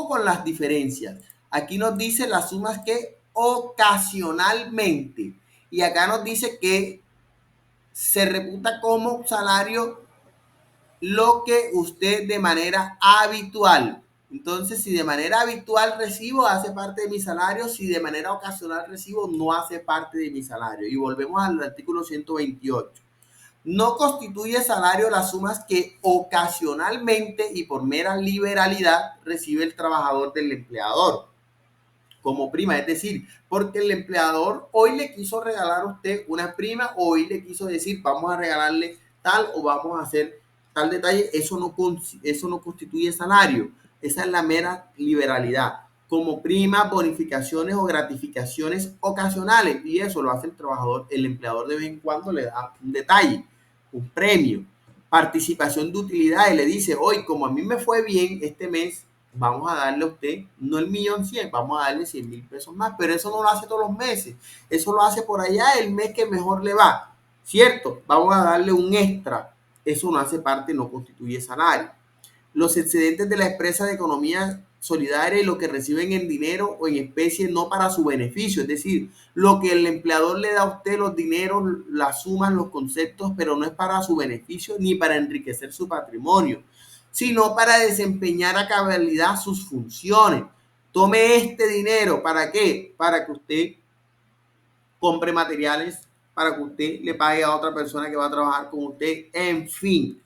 con las diferencias, aquí nos dice las sumas que ocasionalmente y acá nos dice que se reputa como salario lo que usted de manera habitual. Entonces, si de manera habitual recibo, hace parte de mi salario. Si de manera ocasional recibo, no hace parte de mi salario. Y volvemos al artículo 128. No constituye salario las sumas que ocasionalmente y por mera liberalidad recibe el trabajador del empleador como prima, es decir, porque el empleador hoy le quiso regalar a usted una prima, hoy le quiso decir vamos a regalarle tal o vamos a hacer tal detalle, eso no constituye salario, esa es la mera liberalidad, como prima, bonificaciones o gratificaciones ocasionales, y eso lo hace el trabajador, el empleador de vez en cuando le da un detalle, un premio, participación de utilidades, le dice, hoy como a mí me fue bien este mes, vamos a darle a usted, no el 1.100.000, vamos a darle 100.000 pesos más, pero eso no lo hace todos los meses, eso lo hace por allá el mes que mejor le va, ¿cierto? Vamos a darle un extra, eso no hace parte, no constituye salario. Los excedentes de la empresa de economía solidaria y lo que reciben en dinero o en especie no para su beneficio, es decir, lo que el empleador le da a usted, los dineros, las sumas, los conceptos, pero no es para su beneficio ni para enriquecer su patrimonio, sino para desempeñar a cabalidad sus funciones. Tome este dinero, ¿para qué? Para que usted compre materiales, para que usted le pague a otra persona que va a trabajar con usted, en fin,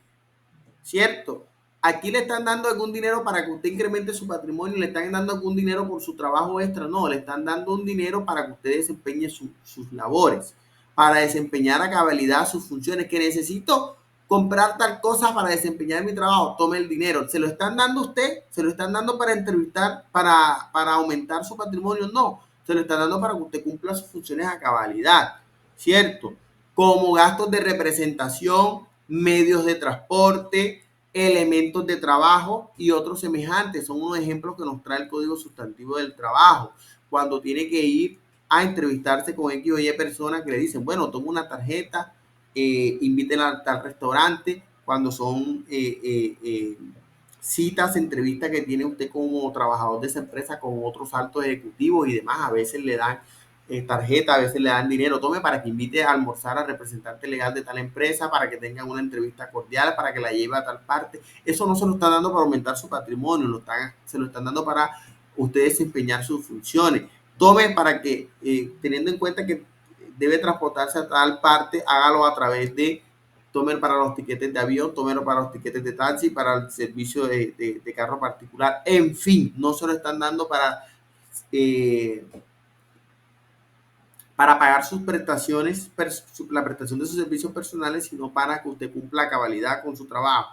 ¿cierto? Aquí le están dando algún dinero para que usted incremente su patrimonio, le están dando algún dinero por su trabajo extra, no, le están dando un dinero para que usted desempeñe sus labores, para desempeñar a cabalidad sus funciones, que necesito comprar tal cosa para desempeñar mi trabajo, tome el dinero, se lo están dando a usted, se lo están dando para entrevistar, para aumentar su patrimonio, no, se lo están dando para que usted cumpla sus funciones a cabalidad, ¿cierto? Como gastos de representación, medios de transporte, elementos de trabajo y otros semejantes. Son unos ejemplos que nos trae el Código Sustantivo del Trabajo. Cuando tiene que ir a entrevistarse con X o Y personas que le dicen, bueno, toma una tarjeta, invítela a tal restaurante, cuando son citas, entrevistas que tiene usted como trabajador de esa empresa con otros altos ejecutivos y demás, a veces le dan tarjeta, a veces le dan dinero, tome para que invite a almorzar al representante legal de tal empresa, para que tengan una entrevista cordial, para que la lleve a tal parte. Eso no se lo están dando para aumentar su patrimonio, se lo están dando para usted desempeñar sus funciones. Tome para que, teniendo en cuenta que debe transportarse a tal parte, hágalo a través de, tomen para los tiquetes de avión, tomen para los tiquetes de taxi, para el servicio de carro particular, en fin, no se lo están dando para pagar sus prestaciones, la prestación de sus servicios personales, sino para que usted cumpla a cabalidad con su trabajo,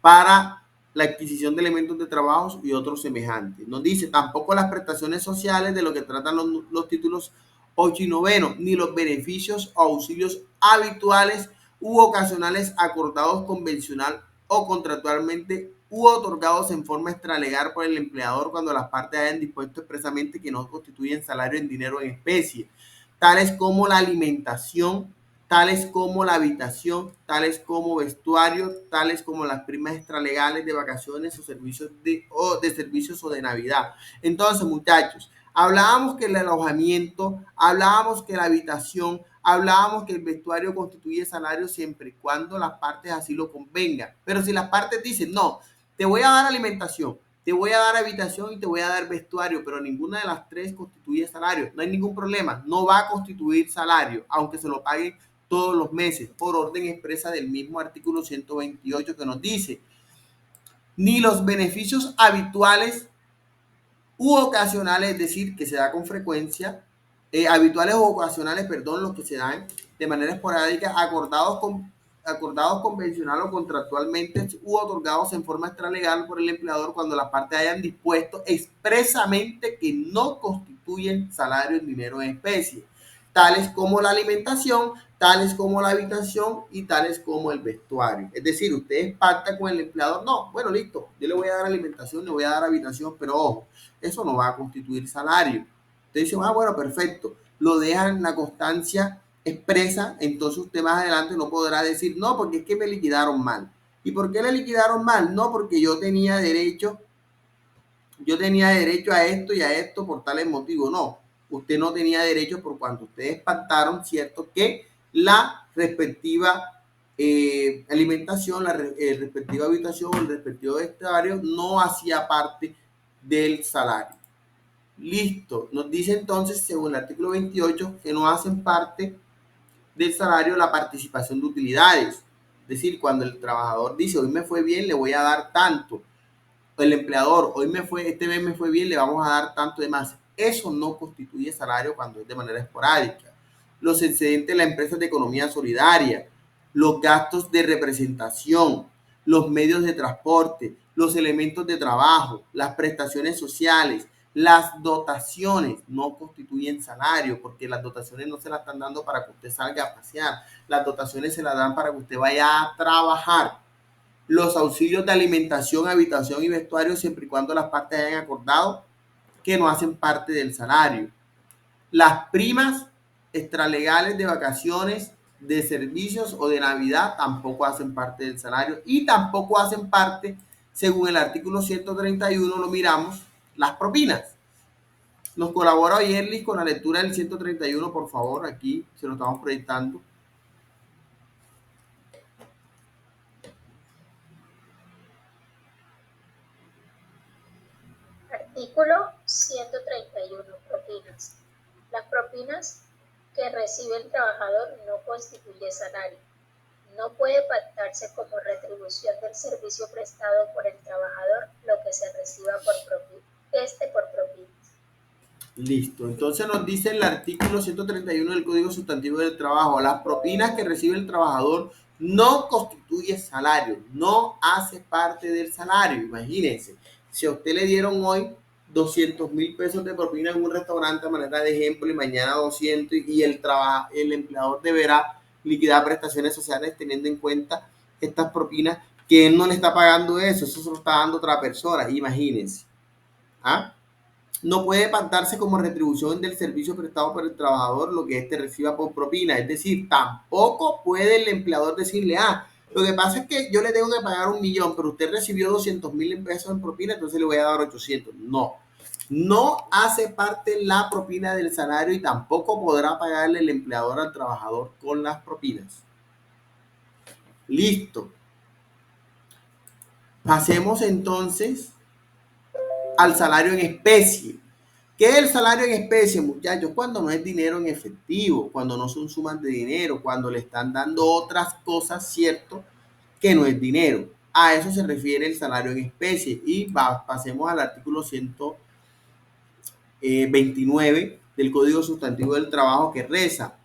para la adquisición de elementos de trabajo y otros semejantes. Nos dice tampoco las prestaciones sociales de lo que tratan los títulos 8 y 9, ni los beneficios o auxilios habituales u ocasionales acordados convencional o contractualmente u otorgados en forma extralegal por el empleador cuando las partes hayan dispuesto expresamente que no constituyen salario en dinero en especie, tales como la alimentación, tales como la habitación, tales como vestuario, tales como las primas extralegales de vacaciones o de servicios o de Navidad. Entonces, muchachos, hablábamos que el alojamiento, hablábamos que la habitación, hablábamos que el vestuario constituye salario siempre y cuando las partes así lo convengan. Pero si las partes dicen, no, te voy a dar alimentación, te voy a dar habitación y te voy a dar vestuario, pero ninguna de las tres constituye salario, no hay ningún problema, no va a constituir salario, aunque se lo pague todos los meses, por orden expresa del mismo artículo 128 que nos dice, ni los beneficios habituales u ocasionales, es decir, que se da con frecuencia, habituales o ocasionales, perdón, los que se dan de manera esporádica, acordados convencional o contractualmente u otorgados en forma extralegal por el empleador cuando las partes hayan dispuesto expresamente que no constituyen salario en dinero en especie, tales como la alimentación, tales como la habitación y tales como el vestuario. Es decir, ustedes pactan con el empleador, no, bueno, listo, yo le voy a dar alimentación, le voy a dar habitación, pero ojo, eso no va a constituir salario. Ustedes dicen, ah, bueno, perfecto, lo dejan en la constancia expresa, entonces usted más adelante no podrá decir, no, porque es que me liquidaron mal. ¿Y por qué le liquidaron mal? No, porque yo tenía derecho a esto y a esto por tales motivos. No, usted no tenía derecho por cuanto ustedes pactaron, ¿cierto? Que la respectiva alimentación, la respectiva habitación, el respectivo vestuario no hacía parte del salario. Listo. Nos dice entonces, según el artículo 28, que no hacen parte del salario la participación de utilidades. Es decir, cuando el trabajador dice, hoy me fue bien, le voy a dar tanto. El empleador, este mes me fue bien, le vamos a dar tanto de más. Eso no constituye salario cuando es de manera esporádica. Los excedentes de las empresas de economía solidaria, los gastos de representación, los medios de transporte, los elementos de trabajo, las prestaciones sociales, las dotaciones no constituyen salario, porque las dotaciones no se las están dando para que usted salga a pasear. Las dotaciones se las dan para que usted vaya a trabajar. los auxilios de alimentación, habitación y vestuario, siempre y cuando las partes hayan acordado que no hacen parte del salario. Las primas extralegales de vacaciones, de servicios o de Navidad tampoco hacen parte del salario y tampoco hacen parte, según el artículo 131, lo miramos, las propinas. Nos colabora Yerlis con la lectura del 131, por favor, aquí se lo estamos proyectando. Artículo 131. Propinas. Las propinas que recibe el trabajador no constituye salario. No puede pactarse como retribución del servicio prestado por el trabajador lo que se reciba por propinas. Listo. Entonces nos dice el artículo 131 del Código Sustantivo del Trabajo: las propinas que recibe el trabajador no constituye salario, no hace parte del salario. Imagínense, si a usted le dieron hoy 200,000 pesos de propina en un restaurante a manera de ejemplo y mañana 200 y el empleador deberá liquidar prestaciones sociales teniendo en cuenta estas propinas, que él no le está pagando eso se lo está dando otra persona. Imagínense. ¿Ah? No puede pactarse como retribución del servicio prestado por el trabajador lo que éste reciba por propina. Es decir, tampoco puede el empleador decirle, lo que pasa es que yo le tengo que pagar 1.000.000, pero usted recibió 200,000 pesos en propina, entonces le voy a dar 800. No hace parte la propina del salario y tampoco podrá pagarle el empleador al trabajador con las propinas. Listo. Pasemos entonces al salario en especie. ¿Qué es el salario en especie, muchachos? Cuando no es dinero en efectivo, cuando no son sumas de dinero, cuando le están dando otras cosas, cierto, que no es dinero. A eso se refiere el salario en especie. Y pasemos al artículo 129 del Código Sustantivo del Trabajo, que reza: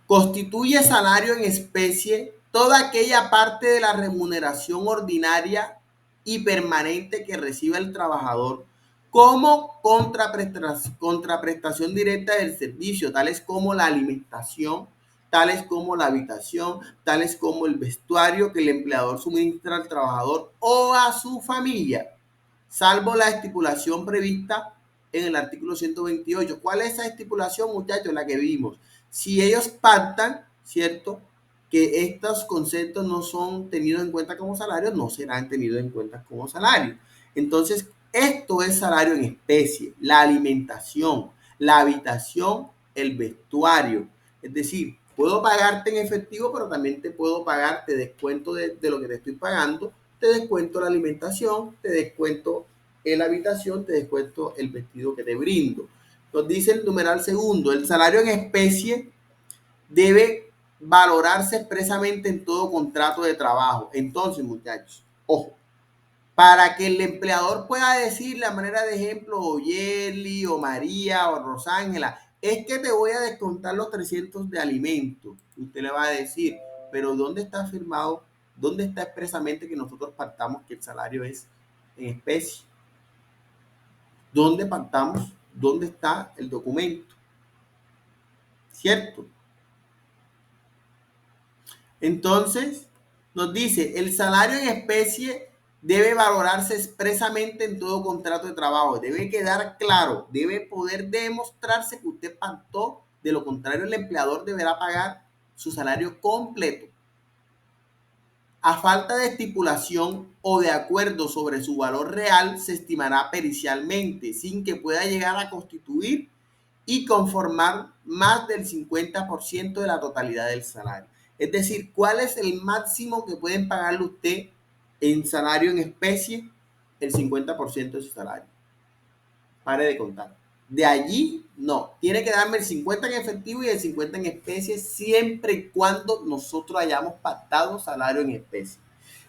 constituye salario en especie toda aquella parte de la remuneración ordinaria y permanente que reciba el trabajador como contraprestación directa del servicio, tales como la alimentación, tales como la habitación, tales como el vestuario que el empleador suministra al trabajador o a su familia, salvo la estipulación prevista en el artículo 128. ¿Cuál es esa estipulación, muchachos? La que vimos. Si ellos pactan, ¿cierto?, que estos conceptos no son tenidos en cuenta como salario, no serán tenidos en cuenta como salario. Entonces, esto es salario en especie: la alimentación, la habitación, el vestuario. Es decir, puedo pagarte en efectivo, pero también te puedo pagar, te descuento de lo que te estoy pagando, te descuento la alimentación, te descuento la habitación, te descuento el vestido que te brindo. Nos dice el numeral segundo: el salario en especie debe valorarse expresamente en todo contrato de trabajo. Entonces, muchachos, ojo, para que el empleador pueda decirle a manera de ejemplo, o Yerly, o María, o Rosángela, es que te voy a descontar los 300 de alimento. Usted le va a decir, pero ¿dónde está firmado? ¿Dónde está expresamente que nosotros pactamos que el salario es en especie? ¿Dónde pactamos? ¿Dónde está el documento? ¿Cierto? Entonces, nos dice, el salario en especie debe valorarse expresamente en todo contrato de trabajo. Debe quedar claro, debe poder demostrarse que usted pactó. De lo contrario, el empleador deberá pagar su salario completo. A falta de estipulación o de acuerdo sobre su valor real, se estimará pericialmente, sin que pueda llegar a constituir y conformar más del 50% de la totalidad del salario. Es decir, ¿cuál es el máximo que pueden pagarle usted en salario en especie? El 50% de su salario. Pare de contar. De allí, no. Tiene que darme el 50 en efectivo y el 50 en especie, siempre y cuando nosotros hayamos pactado salario en especie.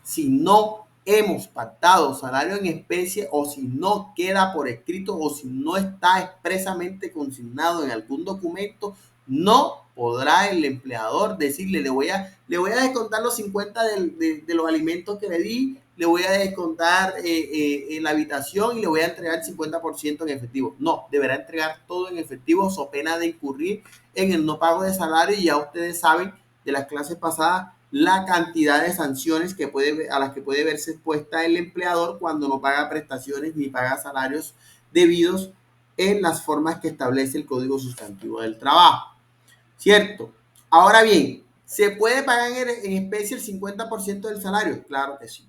Si no hemos pactado salario en especie, o si no queda por escrito, o si no está expresamente consignado en algún documento, no podrá el empleador decirle, le voy a descontar los 50 de los alimentos que le di, le voy a descontar la habitación y le voy a entregar el 50% en efectivo. No, deberá entregar todo en efectivo, so pena de incurrir en el no pago de salario. Y ya ustedes saben de las clases pasadas la cantidad de sanciones a las que puede verse expuesta el empleador cuando no paga prestaciones ni paga salarios debidos en las formas que establece el Código Sustantivo del Trabajo. ¿Cierto? Ahora bien, ¿se puede pagar en especie el 50% del salario? Claro que sí.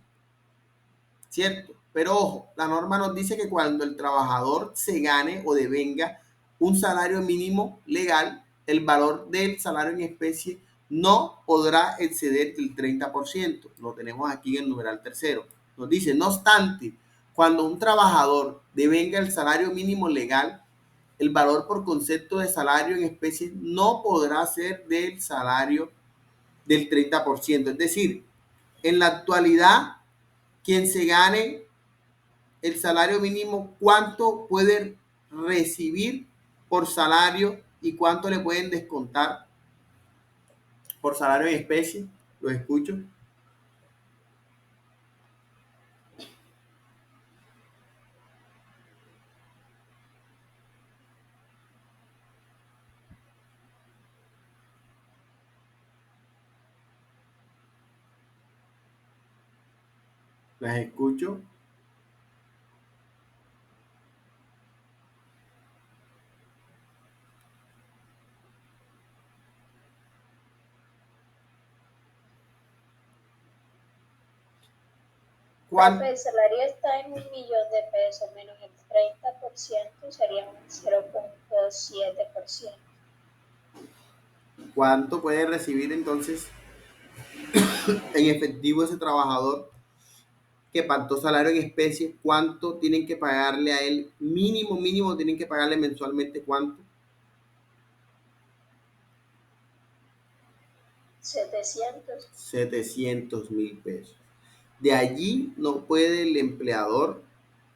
¿Cierto? Pero ojo, la norma nos dice que cuando el trabajador se gane o devenga un salario mínimo legal, el valor del salario en especie no podrá exceder el 30%. Lo tenemos aquí en el numeral tercero. Nos dice, no obstante, cuando un trabajador devenga el salario mínimo legal, el valor por concepto de salario en especie no podrá ser del salario del 30%. Es decir, en la actualidad, quien se gane el salario mínimo, ¿cuánto puede recibir por salario y cuánto le pueden descontar por salario en especie? Los escucho. Las escucho. Profe, el salario está en 1.000.000 de pesos menos el 30%, sería un 0.7%. ¿Cuánto puede recibir entonces en efectivo ese trabajador que pactó salario en especie? ¿Cuánto tienen que pagarle a él? Mínimo tienen que pagarle mensualmente. ¿Cuánto? 700.000 pesos. De allí no puede el empleador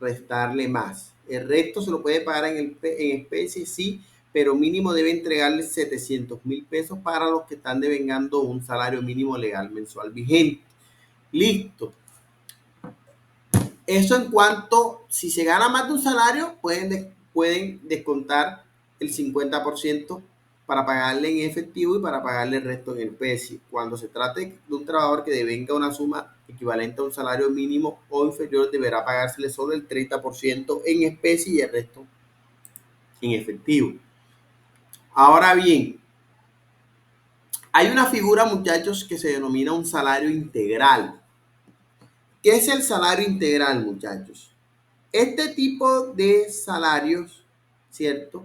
restarle más. El resto se lo puede pagar en especie, sí, pero mínimo debe entregarle 700.000 pesos para los que están devengando un salario mínimo legal mensual vigente. Listo. Eso en cuanto, si se gana más de un salario, pueden descontar el 50% para pagarle en efectivo y para pagarle el resto en especie. Cuando se trate de un trabajador que devenga una suma equivalente a un salario mínimo o inferior, deberá pagársele solo el 30% en especie y el resto en efectivo. Ahora bien, hay una figura, muchachos, que se denomina un salario integral. ¿Qué es el salario integral, muchachos? Este tipo de salarios, ¿cierto?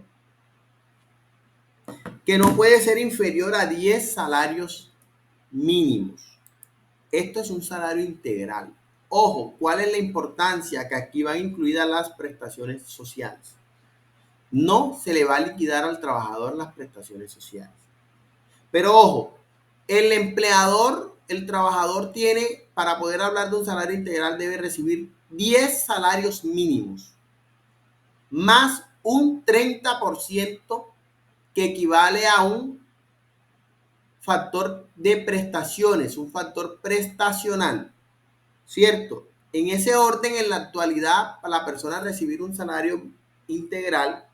Que no puede ser inferior a 10 salarios mínimos. Esto es un salario integral. Ojo, ¿cuál es la importancia? Que aquí van incluidas las prestaciones sociales. No se le va a liquidar al trabajador las prestaciones sociales. Pero ojo, el empleador, el trabajador tiene, para poder hablar de un salario integral, debe recibir 10 salarios mínimos, más un 30% que equivale a un factor de prestaciones, un factor prestacional, ¿cierto? En ese orden, en la actualidad, para la persona recibir un salario integral,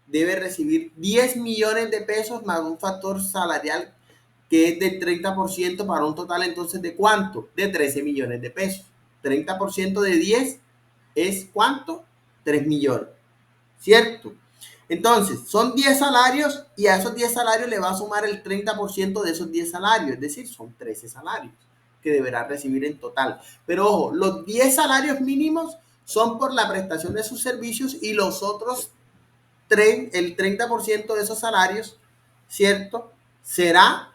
debe recibir 10 millones de pesos más un factor salarial que es del 30% para un total entonces de ¿cuánto? De 13 millones de pesos. 30% de 10 es ¿cuánto? 3 millones, ¿cierto? Entonces, son 10 salarios y a esos 10 salarios le va a sumar el 30% de esos 10 salarios, es decir, son 13 salarios que deberá recibir en total. Pero ojo, los 10 salarios mínimos son por la prestación de sus servicios y los otros, el 30% de esos salarios, ¿cierto? Será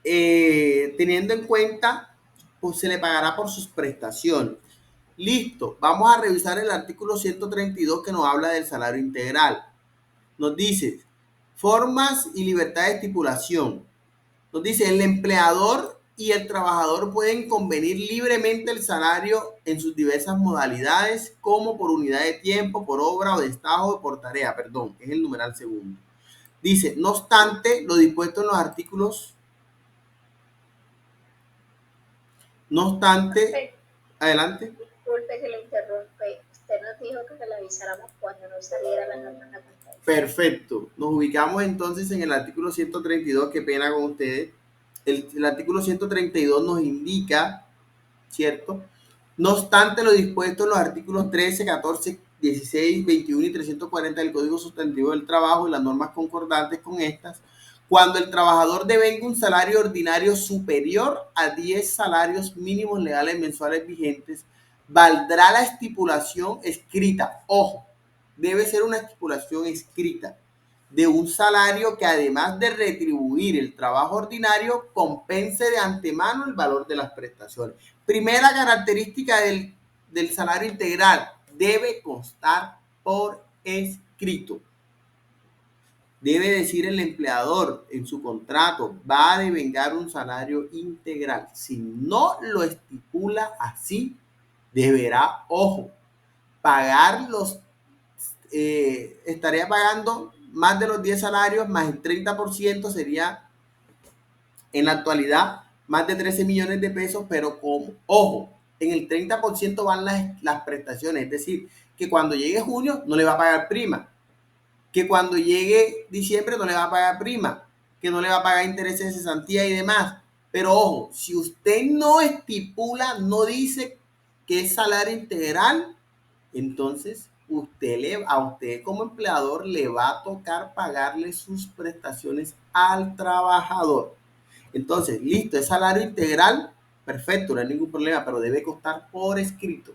teniendo en cuenta, pues se le pagará por sus prestaciones. Listo, vamos a revisar el artículo 132 que nos habla del salario integral. Nos dice formas y libertad de estipulación. Nos dice el empleador y el trabajador pueden convenir libremente el salario en sus diversas modalidades, como por unidad de tiempo, por obra o destajo o por tarea, perdón, es el numeral segundo. Dice, no obstante, lo dispuesto en los artículos, no obstante, Perfecto. adelante. Disculpe que lo interrumpe. Usted nos dijo que le avisáramos cuando nos saliera la nota en la pantalla. Perfecto. Nos ubicamos entonces en el artículo 132, qué pena con ustedes. el artículo 132 nos indica, ¿cierto? No obstante lo dispuesto en los artículos 13, 14, 16, 21 y 340 del Código Sustantivo del Trabajo y las normas concordantes con estas, cuando el trabajador devenga un salario ordinario superior a 10 salarios mínimos legales mensuales vigentes, valdrá la estipulación escrita. Ojo, debe ser una estipulación escrita de un salario que, además de retribuir el trabajo ordinario, compense de antemano el valor de las prestaciones. Primera característica del salario integral: debe constar por escrito. Debe decir el empleador en su contrato: va a devengar un salario integral. Si no lo estipula así, deberá, ojo, pagar estaría pagando más de los 10 salarios, más el 30%, sería en la actualidad más de 13 millones de pesos, pero como, ojo, en el 30% van las prestaciones, es decir, que cuando llegue junio no le va a pagar prima, que cuando llegue diciembre no le va a pagar prima, que no le va a pagar intereses de cesantía y demás. Pero ojo, si usted no estipula, no dice que es salario integral, entonces a usted como empleador le va a tocar pagarle sus prestaciones al trabajador. Entonces, listo, es salario integral, perfecto, no hay ningún problema, pero debe constar por escrito.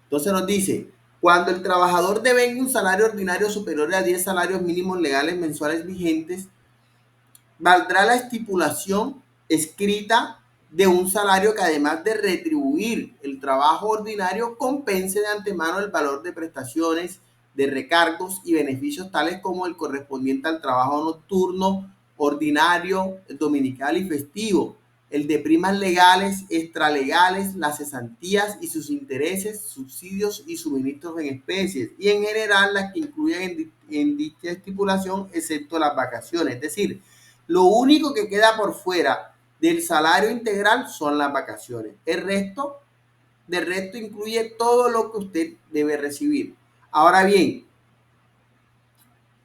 Entonces nos dice: cuando el trabajador devenga un salario ordinario superior a 10 salarios mínimos legales mensuales vigentes, valdrá la estipulación escrita de un salario que, además de retribuir el trabajo ordinario, compense de antemano el valor de prestaciones, de recargos y beneficios tales como el correspondiente al trabajo nocturno, ordinario, dominical y festivo, el de primas legales, extralegales, las cesantías y sus intereses, subsidios y suministros en especies, y en general las que incluyen en dicha estipulación, excepto las vacaciones. Es decir, lo único que queda por fuera del salario integral son las vacaciones. De resto incluye todo lo que usted debe recibir. Ahora bien,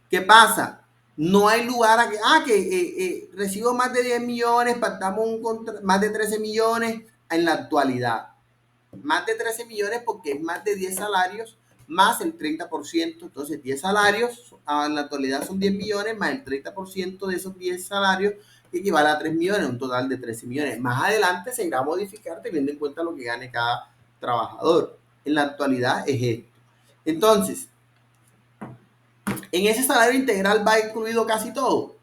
¿qué pasa? No hay lugar a que recibo más de 10 millones, pactamos más de 13 millones en la actualidad. Más de 13 millones porque es más de 10 salarios más el 30%. Entonces 10 salarios en la actualidad son 10 millones más el 30% de esos 10 salarios, que equivale a 3 millones, un total de 13 millones. Más adelante se irá a modificar teniendo en cuenta lo que gane cada trabajador. En la actualidad es esto. Entonces, en ese salario integral va incluido casi todo: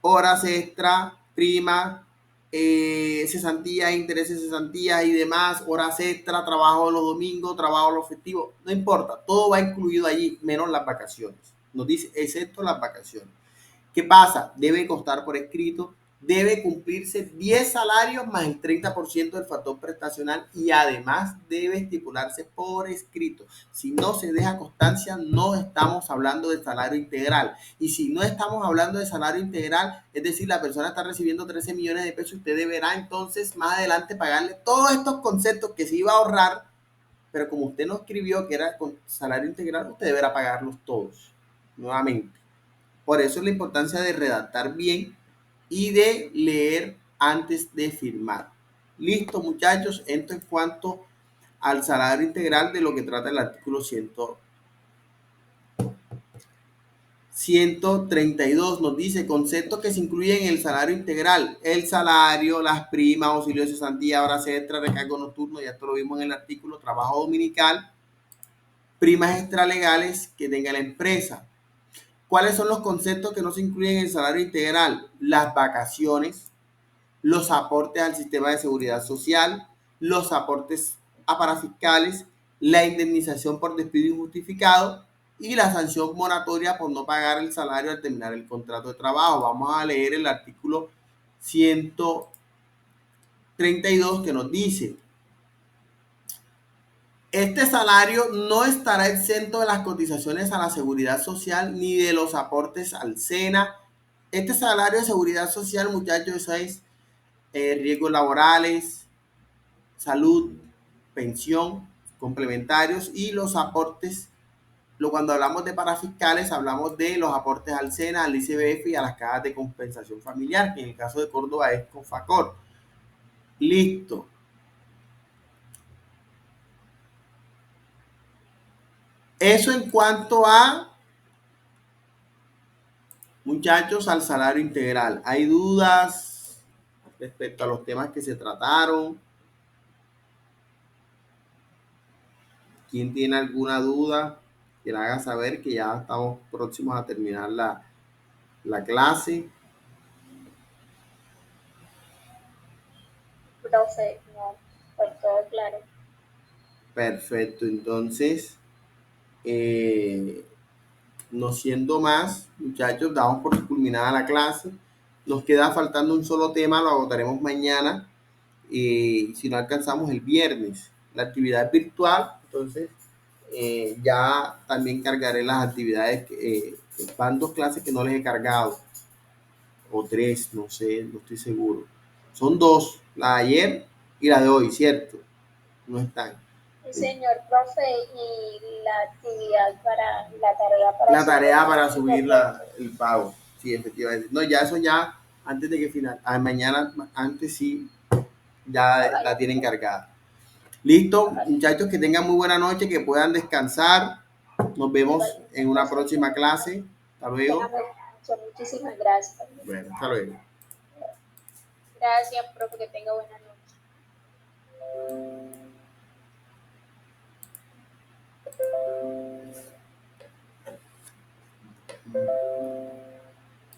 horas extra, prima, cesantía, intereses de cesantía y demás, horas extra, trabajo los domingos, trabajo los festivos, no importa, todo va incluido allí, menos las vacaciones. Nos dice, excepto las vacaciones. ¿Qué pasa? Debe constar por escrito, debe cumplirse 10 salarios más el 30% del factor prestacional, y además debe estipularse por escrito. Si no se deja constancia, no estamos hablando de salario integral. Y si no estamos hablando de salario integral, es decir, la persona está recibiendo 13 millones de pesos, usted deberá entonces más adelante pagarle todos estos conceptos que se iba a ahorrar, pero como usted no escribió que era con salario integral, usted deberá pagarlos todos nuevamente. Por eso es la importancia de redactar bien y de leer antes de firmar. Listo, muchachos, esto en cuanto al salario integral, de lo que trata el artículo 132. Nos dice conceptos que se incluyen en el salario integral: el salario, las primas, auxilio de cesantía, horas extra, recargo nocturno, ya esto lo vimos en el artículo, trabajo dominical, primas extralegales que tenga la empresa. ¿Cuáles son los conceptos que no se incluyen en el salario integral? Las vacaciones, los aportes al sistema de seguridad social, los aportes a parafiscales, la indemnización por despido injustificado y la sanción moratoria por no pagar el salario al terminar el contrato de trabajo. Vamos a leer el artículo 132, que nos dice: este salario no estará exento de las cotizaciones a la seguridad social ni de los aportes al SENA. Este salario de seguridad social, muchachos, eso es riesgos laborales, salud, pensión, complementarios y los aportes Cuando hablamos de parafiscales, hablamos de los aportes al SENA, al ICBF y a las cajas de compensación familiar, que en el caso de Córdoba es Confacor. Listo. Eso en cuanto a, muchachos, al salario integral. ¿Hay dudas respecto a los temas que se trataron? ¿Quién tiene alguna duda? Que le haga saber que ya estamos próximos a terminar la clase. Profe, no, pues todo claro. Perfecto, entonces, no siendo más, muchachos, damos por culminada la clase. Nos queda faltando un solo tema, lo agotaremos mañana. Si no alcanzamos el viernes, la actividad es virtual, entonces ya también cargaré las actividades. Van 2 clases que no les he cargado, o 3, no sé, no estoy seguro. Son 2, la de ayer y la de hoy, ¿cierto? No están. Sí, señor profe, y la actividad para la tarea para La subir tarea el para último subir texto. el pago, sí, efectivamente. No, ya eso ya, antes de que final, mañana, antes sí, ya la tienen cargada. Listo, muchachos, que tengan muy buena noche, que puedan descansar. Nos vemos Igualmente, en una profe. próxima clase. Hasta luego. Déjame mucho, muchísimas gracias. Bueno, hasta luego. Gracias, profe, que tenga buena noche.